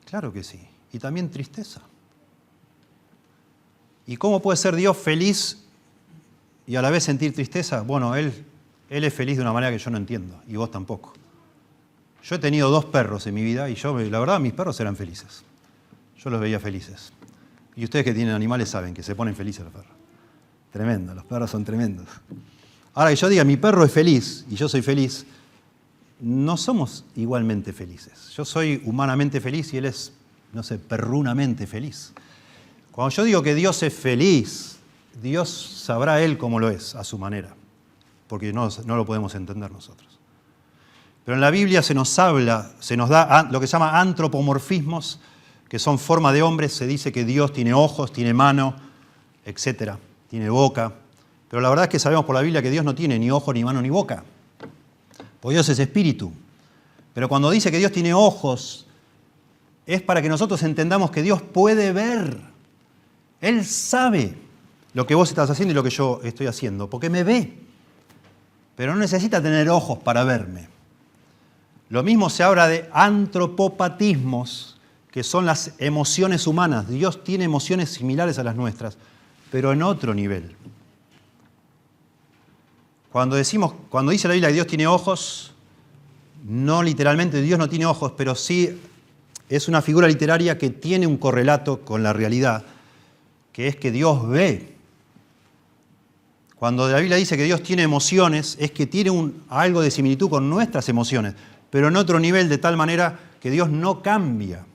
Claro que sí. Y también tristeza. ¿Y cómo puede ser Dios feliz y a la vez sentir tristeza? Bueno, Él es feliz de una manera que yo no entiendo, y vos tampoco. Yo he tenido 2 perros en mi vida y la verdad, mis perros eran felices. Yo los veía felices. Y ustedes que tienen animales saben que se ponen felices los perros. Tremendo, los perros son tremendos. Ahora que yo diga, mi perro es feliz y yo soy feliz, no somos igualmente felices. Yo soy humanamente feliz y él es, no sé, perrunamente feliz. Cuando yo digo que Dios es feliz, Dios sabrá Él cómo lo es, a su manera, porque no lo podemos entender nosotros. Pero en la Biblia se nos da lo que se llama antropomorfismos, que son forma de hombres. Se dice que Dios tiene ojos, tiene mano, etcétera, tiene boca. Pero la verdad es que sabemos por la Biblia que Dios no tiene ni ojo, ni mano, ni boca. Porque Dios es espíritu. Pero cuando dice que Dios tiene ojos, es para que nosotros entendamos que Dios puede ver. Él sabe lo que vos estás haciendo y lo que yo estoy haciendo, porque me ve. Pero no necesita tener ojos para verme. Lo mismo se habla de antropopatismos, que son las emociones humanas. Dios tiene emociones similares a las nuestras, pero en otro nivel. Cuando dice la Biblia que Dios tiene ojos, no literalmente Dios no tiene ojos, pero sí es una figura literaria que tiene un correlato con la realidad, que es que Dios ve. Cuando la Biblia dice que Dios tiene emociones, es que tiene algo de similitud con nuestras emociones, pero en otro nivel, de tal manera que Dios no cambia.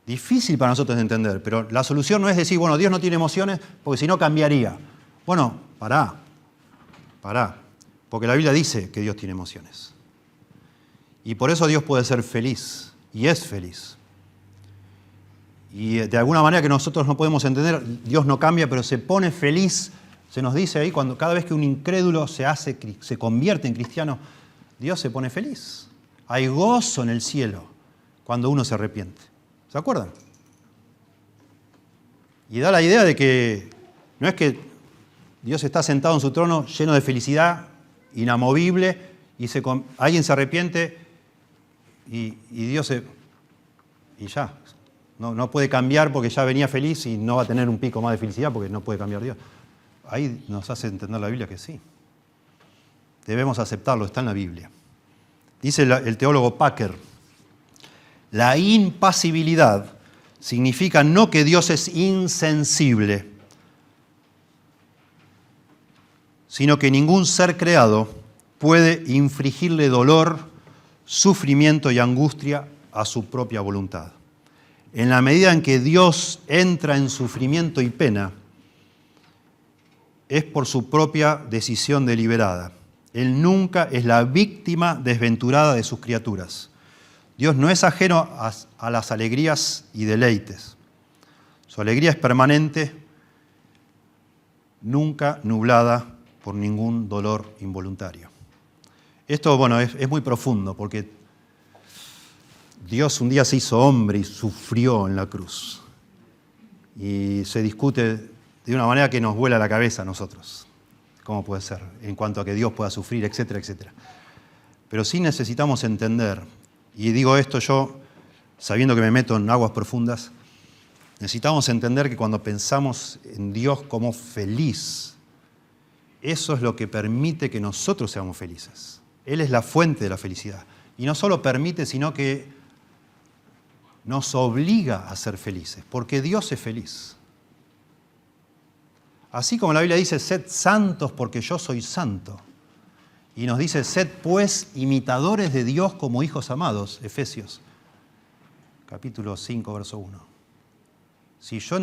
Difícil para nosotros de entender, pero la solución no es decir, bueno, Dios no tiene emociones porque si no cambiaría. Bueno, pará, porque la Biblia dice que Dios tiene emociones. Y por eso Dios puede ser feliz, y es feliz. Y de alguna manera que nosotros no podemos entender, Dios no cambia, pero se pone feliz. Se nos dice ahí, cada vez que un incrédulo se convierte en cristiano, Dios se pone feliz. Hay gozo en el cielo cuando uno se arrepiente. ¿Se acuerdan? Y da la idea de que no es que Dios está sentado en su trono lleno de felicidad, inamovible, y alguien se arrepiente y Dios y ya. No puede cambiar porque ya venía feliz y no va a tener un pico más de felicidad porque no puede cambiar Dios. Ahí nos hace entender la Biblia que sí. Debemos aceptarlo, está en la Biblia. Dice el teólogo Packer, la impasibilidad significa no que Dios es insensible, sino que ningún ser creado puede infligirle dolor, sufrimiento y angustia a su propia voluntad. En la medida en que Dios entra en sufrimiento y pena, es por su propia decisión deliberada. Él nunca es la víctima desventurada de sus criaturas. Dios no es ajeno a las alegrías y deleites. Su alegría es permanente, nunca nublada por ningún dolor involuntario. Esto, bueno, es muy profundo porque Dios un día se hizo hombre y sufrió en la cruz. Y se discute de una manera que nos vuela la cabeza a nosotros. ¿Cómo puede ser? En cuanto a que Dios pueda sufrir, etcétera, etcétera. Pero sí necesitamos entender, y digo esto yo sabiendo que me meto en aguas profundas, necesitamos entender que cuando pensamos en Dios como feliz, eso es lo que permite que nosotros seamos felices. Él es la fuente de la felicidad. Y no solo permite, sino que nos obliga a ser felices, porque Dios es feliz. Así como la Biblia dice, sed santos porque yo soy santo. Y nos dice, sed pues imitadores de Dios como hijos amados, Efesios, capítulo 5, verso 1. Si yo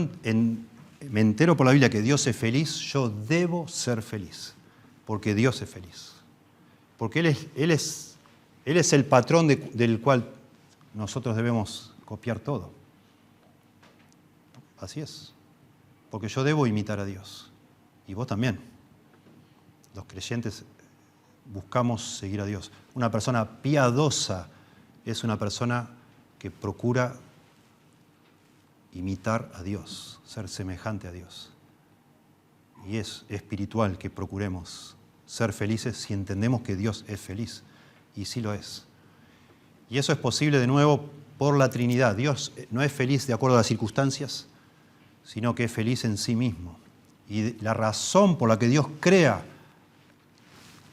me entero por la Biblia que Dios es feliz, yo debo ser feliz, porque Dios es feliz. Porque Él es el patrón del cual nosotros debemos copiar todo. Así es. Porque yo debo imitar a Dios. Y vos también. Los creyentes buscamos seguir a Dios. Una persona piadosa es una persona que procura imitar a Dios, ser semejante a Dios. Y es espiritual que procuremos ser felices si entendemos que Dios es feliz. Y sí lo es. Y eso es posible de nuevo por la Trinidad. Dios no es feliz de acuerdo a las circunstancias, sino que es feliz en sí mismo. Y la razón por la que Dios crea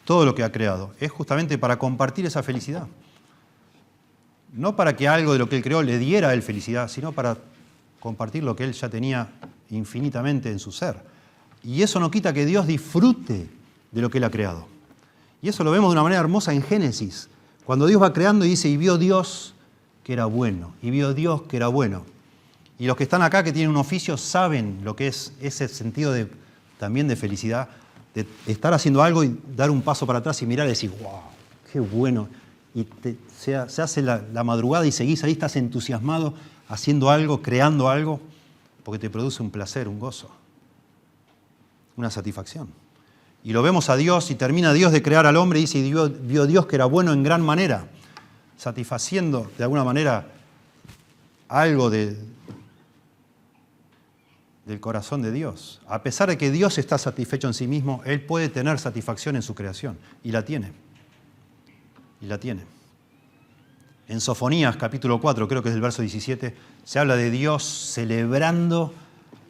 todo lo que ha creado es justamente para compartir esa felicidad. No para que algo de lo que Él creó le diera a Él felicidad, sino para compartir lo que Él ya tenía infinitamente en su ser. Y eso no quita que Dios disfrute de lo que Él ha creado. Y eso lo vemos de una manera hermosa en Génesis, cuando Dios va creando y dice, y vio Dios que era bueno, y vio Dios que era bueno. Y los que están acá, que tienen un oficio, saben lo que es ese sentido también de felicidad, de estar haciendo algo y dar un paso para atrás y mirar y decir, wow, qué bueno. Y se hace la madrugada y seguís ahí, estás entusiasmado haciendo algo, creando algo, porque te produce un placer, un gozo, una satisfacción. Y lo vemos a Dios y termina Dios de crear al hombre y dice, y vio Dios que era bueno en gran manera, satisfaciendo de alguna manera algo del corazón de Dios. A pesar de que Dios está satisfecho en sí mismo, Él puede tener satisfacción en su creación. Y la tiene. Y la tiene. En Sofonías, capítulo 4, creo que es el verso 17, se habla de Dios celebrando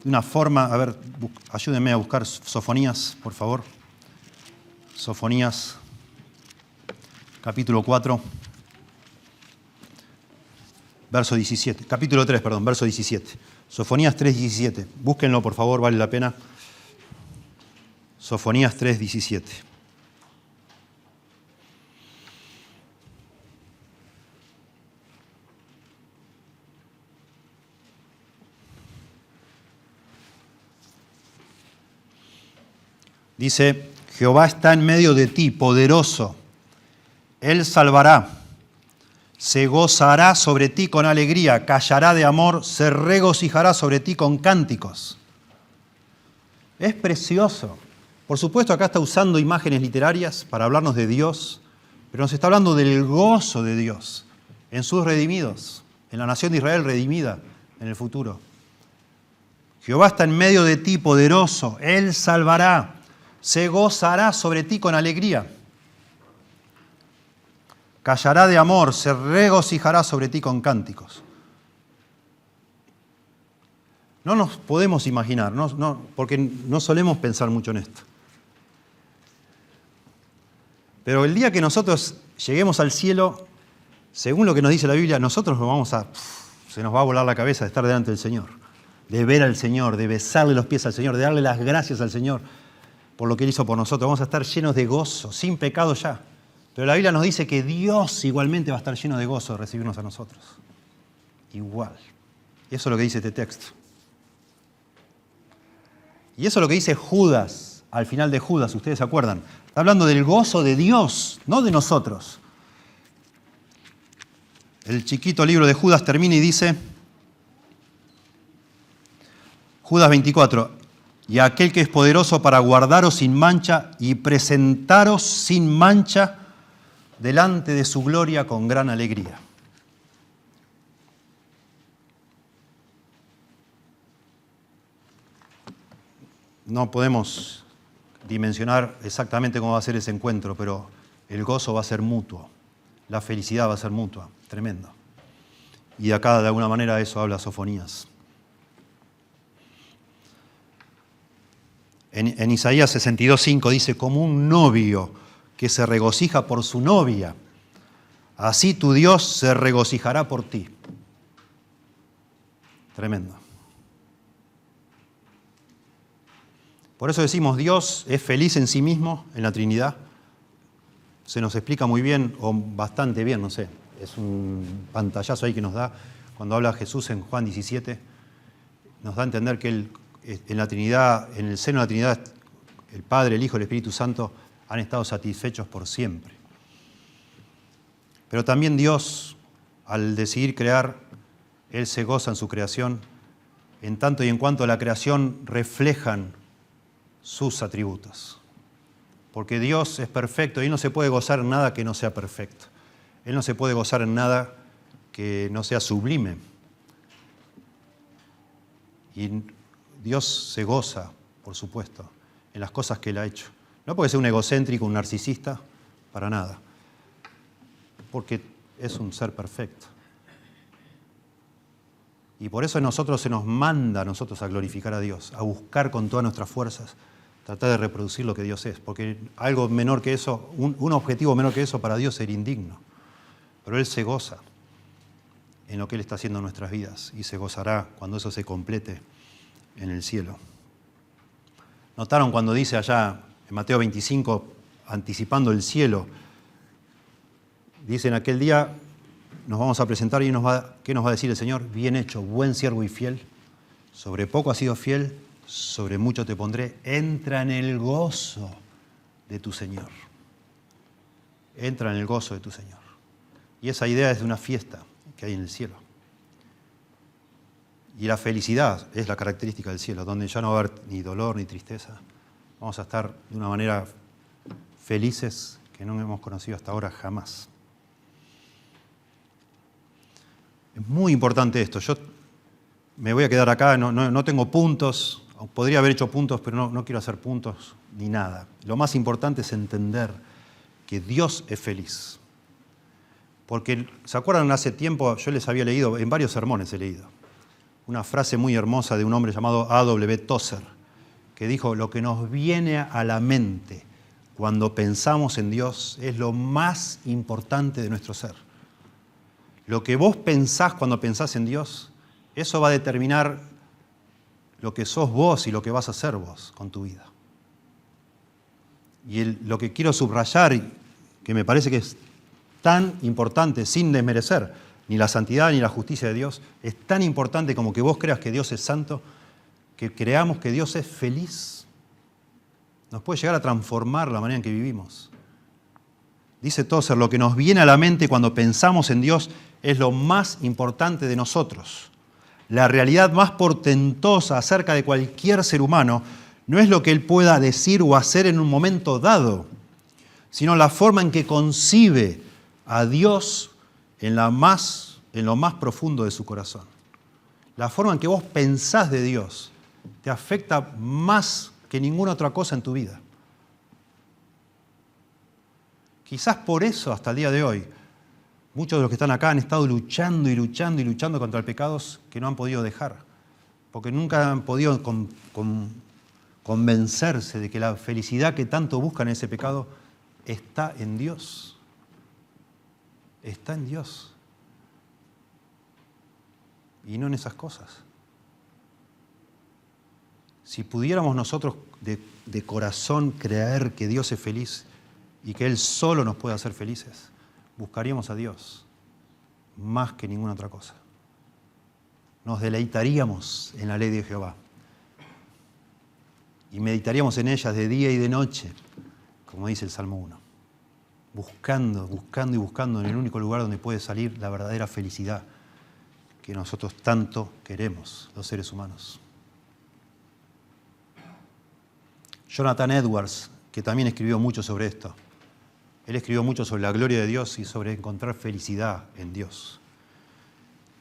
de una forma... A ver, ayúdenme a buscar Sofonías, por favor. Sofonías, capítulo 4, verso 17. Capítulo 3, perdón, verso 17. Sofonías 3, 17. Búsquenlo, por favor, vale la pena. Sofonías 3, 17. Dice, Jehová está en medio de ti, poderoso. Él salvará. Se gozará sobre ti con alegría, callará de amor, se regocijará sobre ti con cánticos. Es precioso. Por supuesto, acá está usando imágenes literarias para hablarnos de Dios, pero nos está hablando del gozo de Dios en sus redimidos, en la nación de Israel redimida en el futuro. Jehová está en medio de ti, poderoso. Él salvará. Se gozará sobre ti con alegría. Callará de amor, se regocijará sobre ti con cánticos. No nos podemos imaginar, porque no solemos pensar mucho en esto. Pero el día que nosotros lleguemos al cielo, según lo que nos dice la Biblia, nosotros se nos va a volar la cabeza de estar delante del Señor, de ver al Señor, de besarle los pies al Señor, de darle las gracias al Señor por lo que Él hizo por nosotros. Vamos a estar llenos de gozo, sin pecado ya. Pero la Biblia nos dice que Dios igualmente va a estar lleno de gozo de recibirnos a nosotros. Igual. Y eso es lo que dice este texto. Y eso es lo que dice Judas, al final de Judas, ¿ustedes se acuerdan? Está hablando del gozo de Dios, no de nosotros. El chiquito libro de Judas termina y dice, Judas 24, y aquel que es poderoso para guardaros sin mancha y presentaros sin mancha delante de su gloria con gran alegría. No podemos dimensionar exactamente cómo va a ser ese encuentro, pero el gozo va a ser mutuo, la felicidad va a ser mutua, tremendo. Y de acá de alguna manera eso habla Sofonías. En Isaías 62:5 dice, como un novio que se regocija por su novia, así tu Dios se regocijará por ti. Tremendo. Por eso decimos, Dios es feliz en sí mismo, en la Trinidad. Se nos explica muy bien, o bastante bien, no sé, es un pantallazo ahí que nos da cuando habla Jesús en Juan 17. Nos da a entender que Él, en la Trinidad, en el seno de la Trinidad, el Padre, el Hijo y el Espíritu Santo han estado satisfechos por siempre. Pero también Dios, al decidir crear, Él se goza en su creación, en tanto y en cuanto la creación reflejan sus atributos. Porque Dios es perfecto y Él no se puede gozar en nada que no sea perfecto. Él no se puede gozar en nada que no sea sublime. Y Dios se goza, por supuesto, en las cosas que Él ha hecho. No porque sea un egocéntrico, un narcisista, para nada. Porque es un ser perfecto. Y por eso se nos manda a nosotros a glorificar a Dios, a buscar con todas nuestras fuerzas, tratar de reproducir lo que Dios es. Porque algo menor que eso, un objetivo menor que eso para Dios sería indigno. Pero Él se goza en lo que Él está haciendo en nuestras vidas y se gozará cuando eso se complete en el cielo. ¿Notaron cuando dice allá en Mateo 25, anticipando el cielo? Dice, en aquel día nos vamos a presentar y ¿qué nos va a decir el Señor? Bien hecho, buen siervo y fiel. Sobre poco has sido fiel, sobre mucho te pondré. Entra en el gozo de tu Señor. Entra en el gozo de tu Señor. Y esa idea es de una fiesta que hay en el cielo. Y la felicidad es la característica del cielo, donde ya no va a haber ni dolor ni tristeza. Vamos a estar de una manera felices que no hemos conocido hasta ahora jamás. Es muy importante esto. Yo me voy a quedar acá, no tengo puntos, podría haber hecho puntos, pero no quiero hacer puntos ni nada. Lo más importante es entender que Dios es feliz. Porque, ¿se acuerdan? Hace tiempo yo les había leído, en varios sermones he leído, una frase muy hermosa de un hombre llamado A.W. Tozer, que dijo, lo que nos viene a la mente cuando pensamos en Dios es lo más importante de nuestro ser. Lo que vos pensás cuando pensás en Dios, eso va a determinar lo que sos vos y lo que vas a hacer vos con tu vida. Y lo que quiero subrayar, que me parece que es tan importante, sin desmerecer ni la santidad ni la justicia de Dios, es tan importante como que vos creas que Dios es santo, que creamos que Dios es feliz. Nos puede llegar a transformar la manera en que vivimos. Dice Tozer, lo que nos viene a la mente cuando pensamos en Dios es lo más importante de nosotros. La realidad más portentosa acerca de cualquier ser humano no es lo que él pueda decir o hacer en un momento dado, sino la forma en que concibe a Dios en lo más profundo de su corazón. La forma en que vos pensás de Dios te afecta más que ninguna otra cosa en tu vida. Quizás por eso, hasta el día de hoy, muchos de los que están acá han estado luchando y luchando y luchando contra el pecado que no han podido dejar, porque nunca han podido convencerse de que la felicidad que tanto buscan en ese pecado está en Dios. Está en Dios. Y no en esas cosas. Si pudiéramos nosotros de corazón creer que Dios es feliz y que Él solo nos puede hacer felices, buscaríamos a Dios más que ninguna otra cosa. Nos deleitaríamos en la ley de Jehová y meditaríamos en ella de día y de noche, como dice el Salmo 1. Buscando y buscando en el único lugar donde puede salir la verdadera felicidad que nosotros tanto queremos, los seres humanos. Jonathan Edwards, que también escribió mucho sobre esto, él escribió mucho sobre la gloria de Dios y sobre encontrar felicidad en Dios.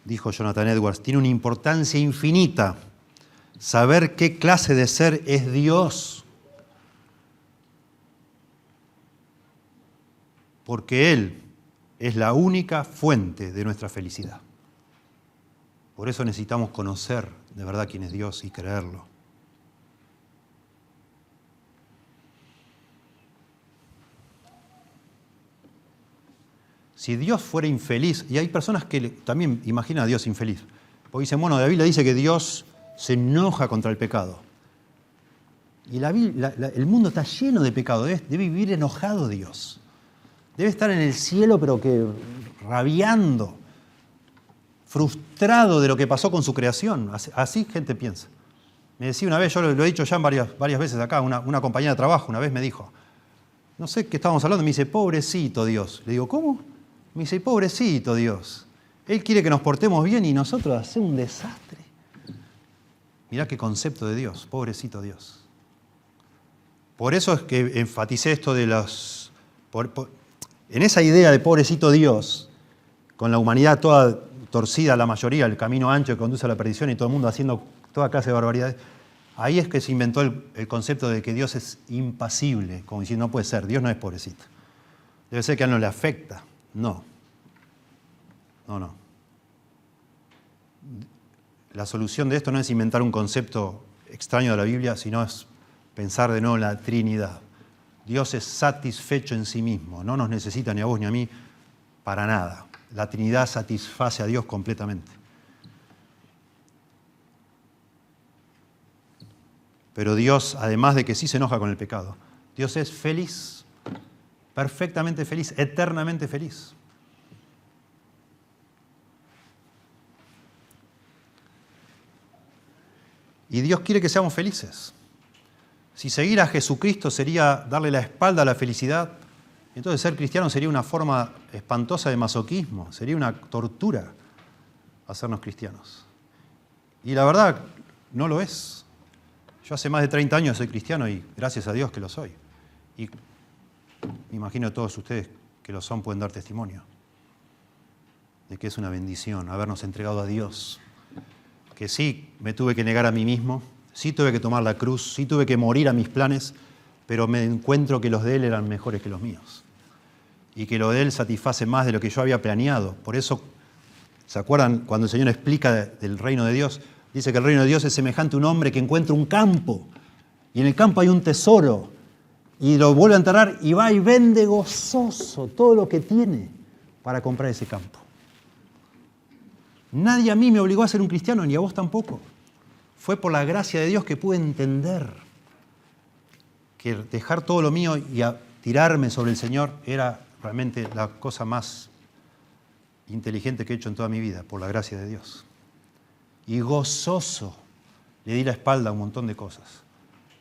Dijo Jonathan Edwards, tiene una importancia infinita saber qué clase de ser es Dios, porque Él es la única fuente de nuestra felicidad. Por eso necesitamos conocer de verdad quién es Dios y creerlo. Si Dios fuera infeliz, y hay personas que también imaginan a Dios infeliz, porque dicen, bueno, la Biblia dice que Dios se enoja contra el pecado. Y el mundo está lleno de pecado, debe vivir enojado Dios. Debe estar en el cielo, pero que rabiando, frustrado de lo que pasó con su creación. Así gente piensa. Me decía una vez, yo lo he dicho ya varias veces acá, una compañera de trabajo una vez me dijo, no sé qué estábamos hablando, me dice, pobrecito Dios. Le digo, ¿cómo? Me dice, pobrecito Dios. Él quiere que nos portemos bien y nosotros hacemos un desastre. Mirá qué concepto de Dios, pobrecito Dios. Por eso es que enfaticé esto de los... en esa idea de pobrecito Dios, con la humanidad toda torcida, la mayoría, el camino ancho que conduce a la perdición y todo el mundo haciendo toda clase de barbaridades, Ahí es que se inventó el concepto de que Dios es impasible, como diciendo, no puede ser, Dios no es pobrecito. Debe ser que a él no le afecta. No. No. La solución de esto no es inventar un concepto extraño de la Biblia, sino es pensar de nuevo en la Trinidad. Dios es satisfecho en sí mismo, no nos necesita ni a vos ni a mí para nada. La Trinidad satisface a Dios completamente. Pero Dios, además de que sí se enoja con el pecado, Dios es feliz, perfectamente feliz, eternamente feliz. Y Dios quiere que seamos felices. Si seguir a Jesucristo sería darle la espalda a la felicidad, entonces ser cristiano sería una forma espantosa de masoquismo, sería una tortura hacernos cristianos. Y la verdad, no lo es. Yo hace más de 30 años soy cristiano y gracias a Dios que lo soy. Y me imagino que todos ustedes que lo son pueden dar testimonio de que es una bendición habernos entregado a Dios. Que sí, me tuve que negar a mí mismo, sí tuve que tomar la cruz, sí tuve que morir a mis planes, pero me encuentro que los de Él eran mejores que los míos. Y que lo de Él satisface más de lo que yo había planeado. Por eso, ¿se acuerdan cuando el Señor explica del reino de Dios? Dice que el reino de Dios es semejante a un hombre que encuentra un campo, y en el campo hay un tesoro, y lo vuelve a enterrar y va y vende gozoso todo lo que tiene para comprar ese campo. Nadie a mí me obligó a ser un cristiano, ni a vos tampoco. Fue por la gracia de Dios que pude entender que dejar todo lo mío y tirarme sobre el Señor era realmente la cosa más inteligente que he hecho en toda mi vida, por la gracia de Dios. Y gozoso le di la espalda a un montón de cosas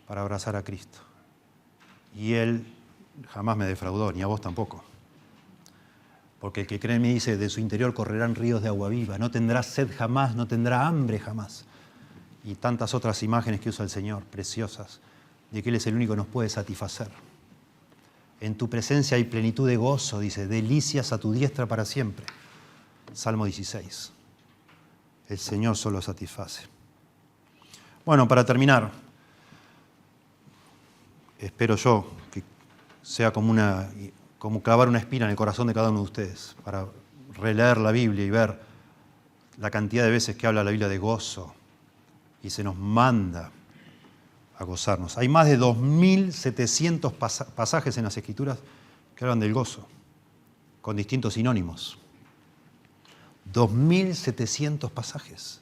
para abrazar a Cristo. Y Él jamás me defraudó, ni a vos tampoco. Porque el que cree en mí dice, de su interior correrán ríos de agua viva, no tendrá sed jamás, no tendrá hambre jamás. Y tantas otras imágenes que usa el Señor, preciosas, de que Él es el único que nos puede satisfacer. En tu presencia hay plenitud de gozo, dice, delicias a tu diestra para siempre. Salmo 16. El Señor solo satisface. Bueno, para terminar, espero yo que sea como clavar una espina en el corazón de cada uno de ustedes, para releer la Biblia y ver la cantidad de veces que habla la Biblia de gozo y se nos manda a gozarnos. Hay más de 2.700 pasajes en las Escrituras que hablan del gozo, con distintos sinónimos. 2.700 pasajes.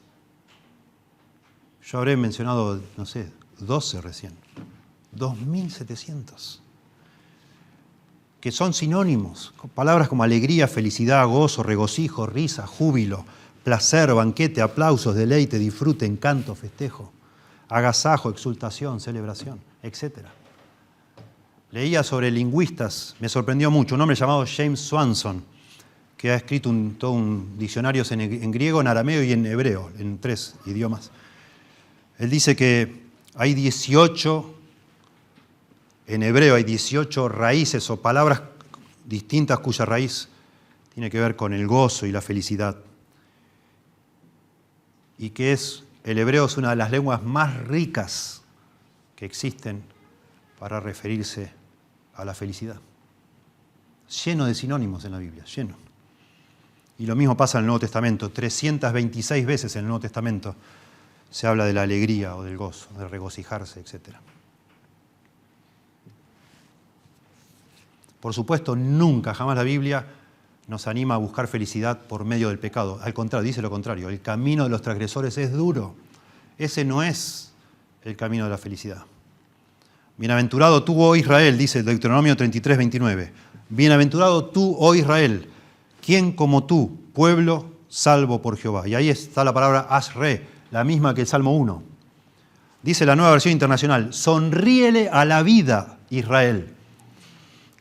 Yo habré mencionado, 12 recién. 2.700. Que son sinónimos, palabras como alegría, felicidad, gozo, regocijo, risa, júbilo, placer, banquete, aplausos, deleite, disfrute, encanto, festejo, agasajo, exultación, celebración, etc. Leía sobre lingüistas, me sorprendió mucho, un hombre llamado James Swanson, que ha escrito todo un diccionario en griego, en arameo y en hebreo, en 3 idiomas. Él dice que hay 18... En hebreo hay 18 raíces o palabras distintas cuya raíz tiene que ver con el gozo y la felicidad. Y que el hebreo es una de las lenguas más ricas que existen para referirse a la felicidad. Lleno de sinónimos en la Biblia, lleno. Y lo mismo pasa en el Nuevo Testamento. 326 veces en el Nuevo Testamento se habla de la alegría o del gozo, de regocijarse, etc. Por supuesto, nunca, jamás la Biblia nos anima a buscar felicidad por medio del pecado. Al contrario, dice lo contrario. El camino de los transgresores es duro. Ese no es el camino de la felicidad. Bienaventurado tú, oh Israel, dice Deuteronomio 33, 29. Bienaventurado tú, oh Israel, ¿quién como tú, pueblo salvo por Jehová? Y ahí está la palabra Asre, la misma que el Salmo 1. Dice la Nueva Versión Internacional, sonríele a la vida, Israel.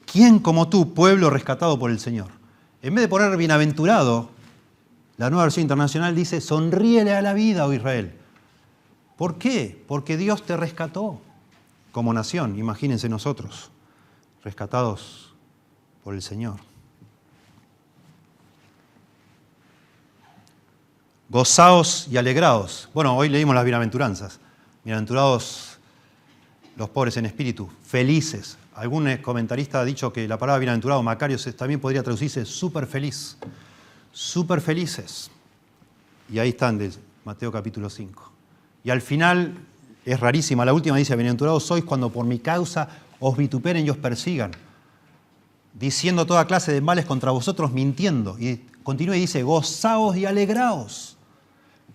¿Quién como tú, pueblo rescatado por el Señor? En vez de poner bienaventurado, la Nueva Versión Internacional dice, sonríele a la vida, oh Israel. ¿Por qué? Porque Dios te rescató como nación. Imagínense nosotros, rescatados por el Señor. Gozaos y alegraos. Bueno, hoy leímos las bienaventuranzas. Bienaventurados los pobres en espíritu, felices. Algún comentarista ha dicho que la palabra bienaventurado, Macario, también podría traducirse súper feliz. Súper felices. Y ahí están de Mateo capítulo 5. Y al final, es rarísima, la última dice, bienaventurados sois cuando por mi causa os vituperen y os persigan, diciendo toda clase de males contra vosotros, mintiendo. Y continúa y dice, gozaos y alegraos,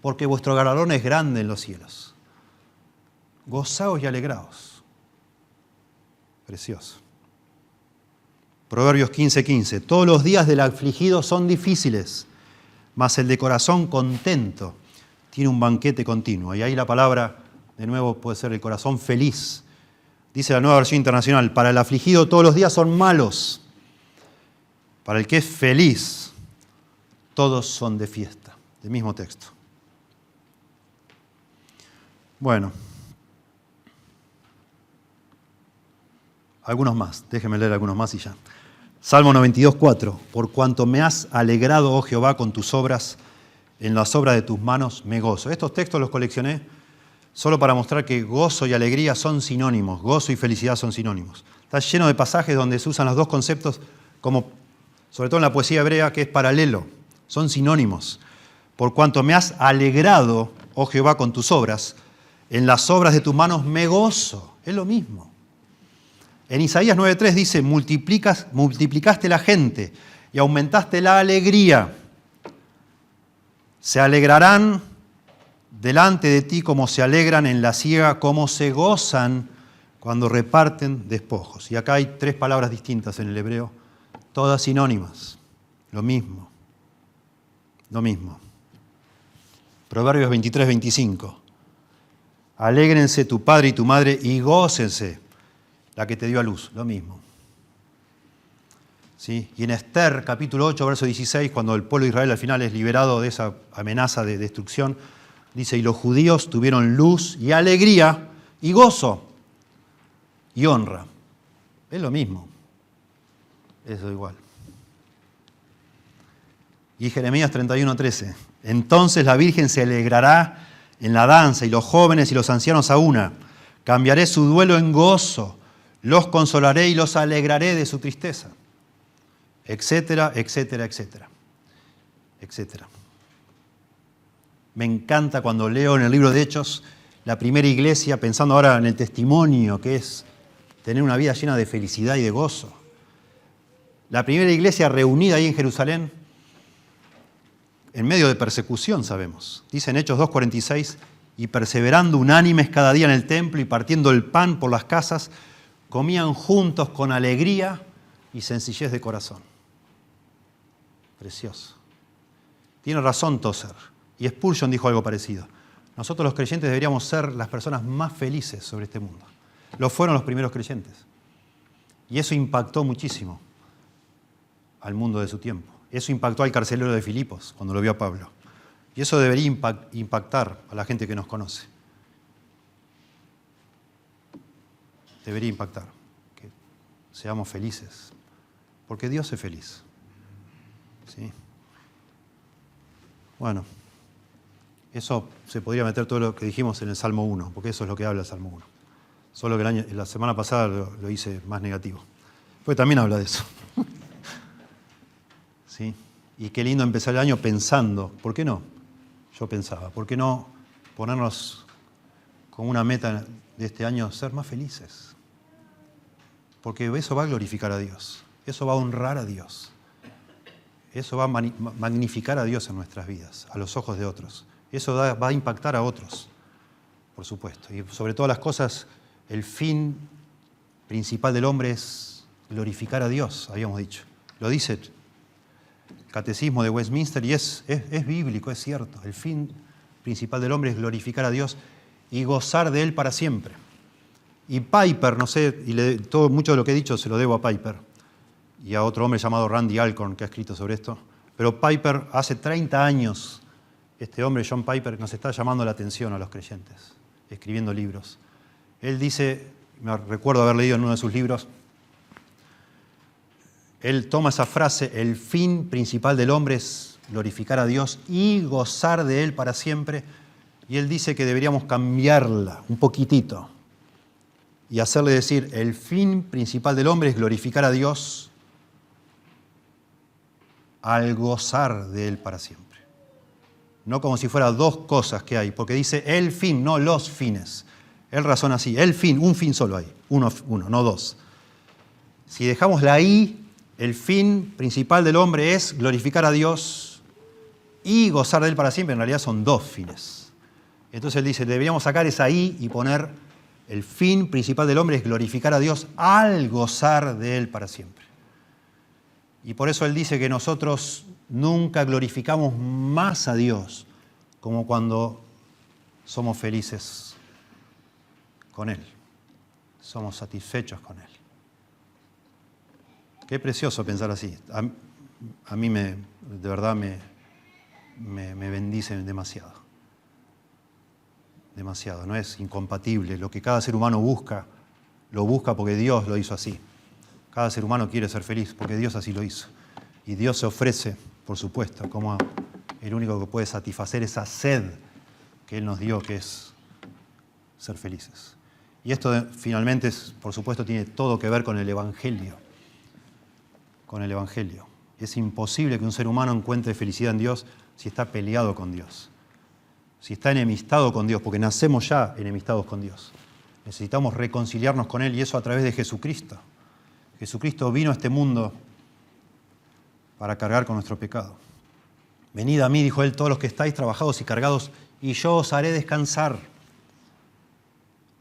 porque vuestro galardón es grande en los cielos. Gozaos y alegraos. Precioso. Proverbios 15:15. Todos los días del afligido son difíciles, mas el de corazón contento tiene un banquete continuo. Y ahí la palabra, de nuevo, puede ser el corazón feliz. Dice la Nueva Versión Internacional, para el afligido todos los días son malos. Para el que es feliz, todos son de fiesta. Del mismo texto. Bueno. Algunos más. Déjenme leer algunos más y ya. Salmo 92:4. Por cuanto me has alegrado, oh Jehová, con tus obras, en las obras de tus manos me gozo. Estos textos los coleccioné solo para mostrar que gozo y alegría son sinónimos. Gozo y felicidad son sinónimos. Está lleno de pasajes donde se usan los dos conceptos, como sobre todo en la poesía hebrea, que es paralelo. Son sinónimos. Por cuanto me has alegrado, oh Jehová, con tus obras, en las obras de tus manos me gozo. Es lo mismo. En Isaías 9:3 dice, multiplicaste la gente y aumentaste la alegría. Se alegrarán delante de ti como se alegran en la siega, como se gozan cuando reparten despojos. Y acá hay 3 palabras distintas en el hebreo, todas sinónimas. Lo mismo. Lo mismo. Proverbios 23:25. Alégrense tu padre y tu madre y gócense la que te dio a luz. Lo mismo. ¿Sí? Y en Esther, capítulo 8, verso 16, cuando el pueblo de Israel al final es liberado de esa amenaza de destrucción, dice, y los judíos tuvieron luz y alegría y gozo y honra. Es lo mismo. Eso igual. Y Jeremías 31:13. Entonces la Virgen se alegrará en la danza y los jóvenes y los ancianos a una. Cambiaré su duelo en gozo. Los consolaré y los alegraré de su tristeza. Etcétera, etcétera, etcétera. Etcétera. Me encanta cuando leo en el libro de Hechos la primera iglesia, pensando ahora en el testimonio que es tener una vida llena de felicidad y de gozo. La primera iglesia reunida ahí en Jerusalén, en medio de persecución, sabemos. Dice en Hechos 2:46, y perseverando unánimes cada día en el templo y partiendo el pan por las casas, comían juntos con alegría y sencillez de corazón. Precioso. Tiene razón Tozer. Y Spurgeon dijo algo parecido. Nosotros los creyentes deberíamos ser las personas más felices sobre este mundo. Lo fueron los primeros creyentes. Y eso impactó muchísimo al mundo de su tiempo. Eso impactó al carcelero de Filipos cuando lo vio a Pablo. Y eso debería impactar a la gente que nos conoce. Debería impactar. Que seamos felices. Porque Dios es feliz. ¿Sí? Bueno. Eso se podría meter todo lo que dijimos en el Salmo 1, porque eso es lo que habla el Salmo 1. Solo que la semana pasada lo hice más negativo. Pues también habla de eso. ¿Sí? Y qué lindo empezar el año pensando, ¿por qué no? Yo pensaba, ¿por qué no ponernos como una meta de este año ser más felices? Porque eso va a glorificar a Dios, eso va a honrar a Dios, eso va a magnificar a Dios en nuestras vidas, a los ojos de otros. Eso va a impactar a otros, por supuesto. Y sobre todas las cosas, el fin principal del hombre es glorificar a Dios, habíamos dicho. Lo dice el Catecismo de Westminster y es bíblico, es cierto. El fin principal del hombre es glorificar a Dios y gozar de Él para siempre. Y Piper, no sé, mucho de lo que he dicho se lo debo a Piper y a otro hombre llamado Randy Alcorn que ha escrito sobre esto. Pero Piper hace 30 años... Este hombre, John Piper, nos está llamando la atención a los creyentes, escribiendo libros. Él dice, me recuerdo haber leído en uno de sus libros, él toma esa frase, el fin principal del hombre es glorificar a Dios y gozar de Él para siempre, Y él dice que deberíamos cambiarla un poquitito y hacerle decir, el fin principal del hombre es glorificar a Dios al gozar de Él para siempre. No como si fueran dos cosas que hay, porque dice el fin, no los fines. Él razona así, el fin, un fin solo hay, uno, no dos. Si dejamos la I, el fin principal del hombre es glorificar a Dios y gozar de Él para siempre. En realidad son dos fines. Entonces él dice, deberíamos sacar esa I y poner el fin principal del hombre es glorificar a Dios al gozar de Él para siempre. Y por eso él dice que nosotros nunca glorificamos más a Dios como cuando somos felices con Él. Somos satisfechos con Él. Qué precioso pensar así. A mí de verdad me bendice demasiado. Demasiado. No es incompatible. Lo que cada ser humano busca, lo busca porque Dios lo hizo así. Cada ser humano quiere ser feliz porque Dios así lo hizo. Y Dios se ofrece, por supuesto, como el único que puede satisfacer esa sed que Él nos dio, que es ser felices. Y esto finalmente, por supuesto, tiene todo que ver con el Evangelio. Con el Evangelio. Es imposible que un ser humano encuentre felicidad en Dios si está peleado con Dios. Si está enemistado con Dios, porque nacemos ya enemistados con Dios. Necesitamos reconciliarnos con Él y eso a través de Jesucristo. Jesucristo vino a este mundo para cargar con nuestro pecado. Venid a mí, dijo Él, todos los que estáis trabajados y cargados, y yo os haré descansar.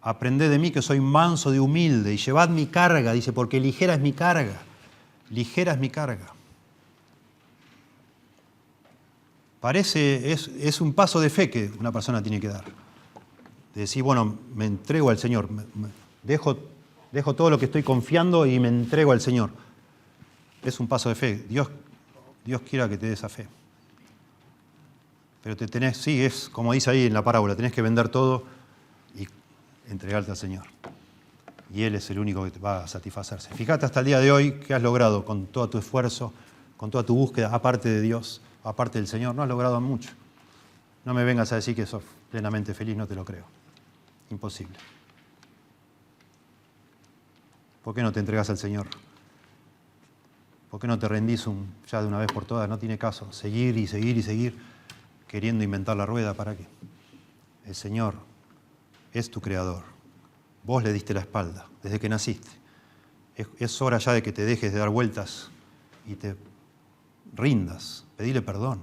Aprended de mí que soy manso y humilde, y llevad mi carga, dice, porque ligera es mi carga. Ligera es mi carga. Es un paso de fe que una persona tiene que dar. De decir, bueno, me entrego al Señor, dejo todo lo que estoy confiando y me entrego al Señor. Es un paso de fe. Dios quiera que te dé esa fe. Pero sí, es como dice ahí en la parábola, tenés que vender todo y entregarte al Señor. Y Él es el único que te va a satisfacerse. Fíjate hasta el día de hoy qué has logrado con todo tu esfuerzo, con toda tu búsqueda, aparte de Dios, aparte del Señor. No has logrado mucho. No me vengas a decir que sos plenamente feliz, no te lo creo. Imposible. ¿Por qué no te entregas al Señor? ¿Por qué no te rendís ya de una vez por todas? No tiene caso. Seguir y seguir y seguir queriendo inventar la rueda. ¿Para qué? El Señor es tu creador. Vos le diste la espalda desde que naciste. Es hora ya de que te dejes de dar vueltas y te rindas. Pedile perdón.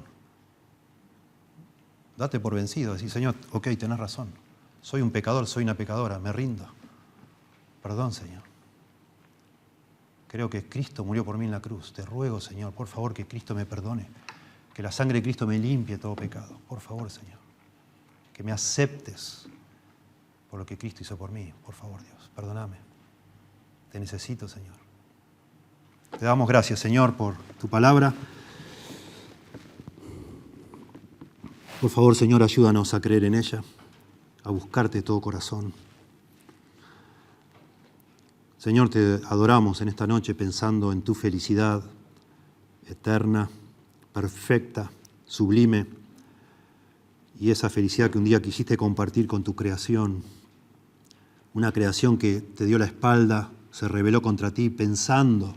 Date por vencido. Decís, Señor, ok, tenés razón. Soy un pecador, soy una pecadora, me rindo. Perdón, Señor. Creo que Cristo murió por mí en la cruz. Te ruego, Señor, por favor, que Cristo me perdone. Que la sangre de Cristo me limpie todo pecado. Por favor, Señor. Que me aceptes por lo que Cristo hizo por mí. Por favor, Dios, perdóname. Te necesito, Señor. Te damos gracias, Señor, por tu palabra. Por favor, Señor, ayúdanos a creer en ella, a buscarte de todo corazón. Señor, te adoramos en esta noche pensando en tu felicidad eterna, perfecta, sublime, y esa felicidad que un día quisiste compartir con tu creación, una creación que te dio la espalda, se rebeló contra ti pensando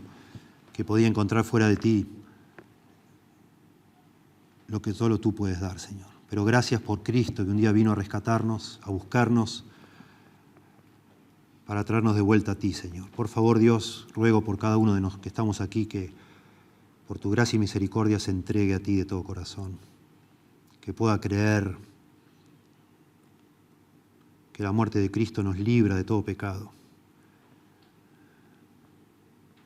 que podía encontrar fuera de ti lo que solo tú puedes dar, Señor. Pero gracias por Cristo que un día vino a rescatarnos, a buscarnos, para traernos de vuelta a ti, Señor. Por favor, Dios, ruego por cada uno de los que estamos aquí que por tu gracia y misericordia se entregue a ti de todo corazón. Que pueda creer que la muerte de Cristo nos libra de todo pecado.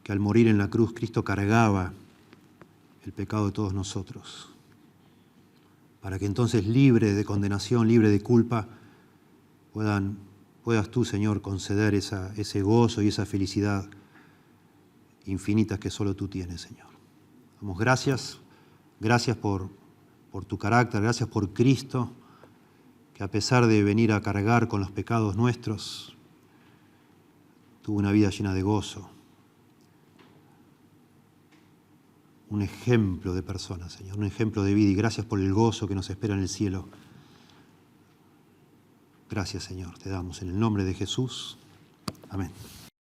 Que al morir en la cruz Cristo cargaba el pecado de todos nosotros. Para que entonces, libre de condenación, libre de culpa, puedas tú, Señor, conceder ese gozo y esa felicidad infinitas que solo tú tienes, Señor. Damos gracias por tu carácter, gracias por Cristo, que a pesar de venir a cargar con los pecados nuestros, tuvo una vida llena de gozo. Un ejemplo de persona, Señor, un ejemplo de vida, y gracias por el gozo que nos espera en el cielo. Gracias, Señor, te damos en el nombre de Jesús. Amén.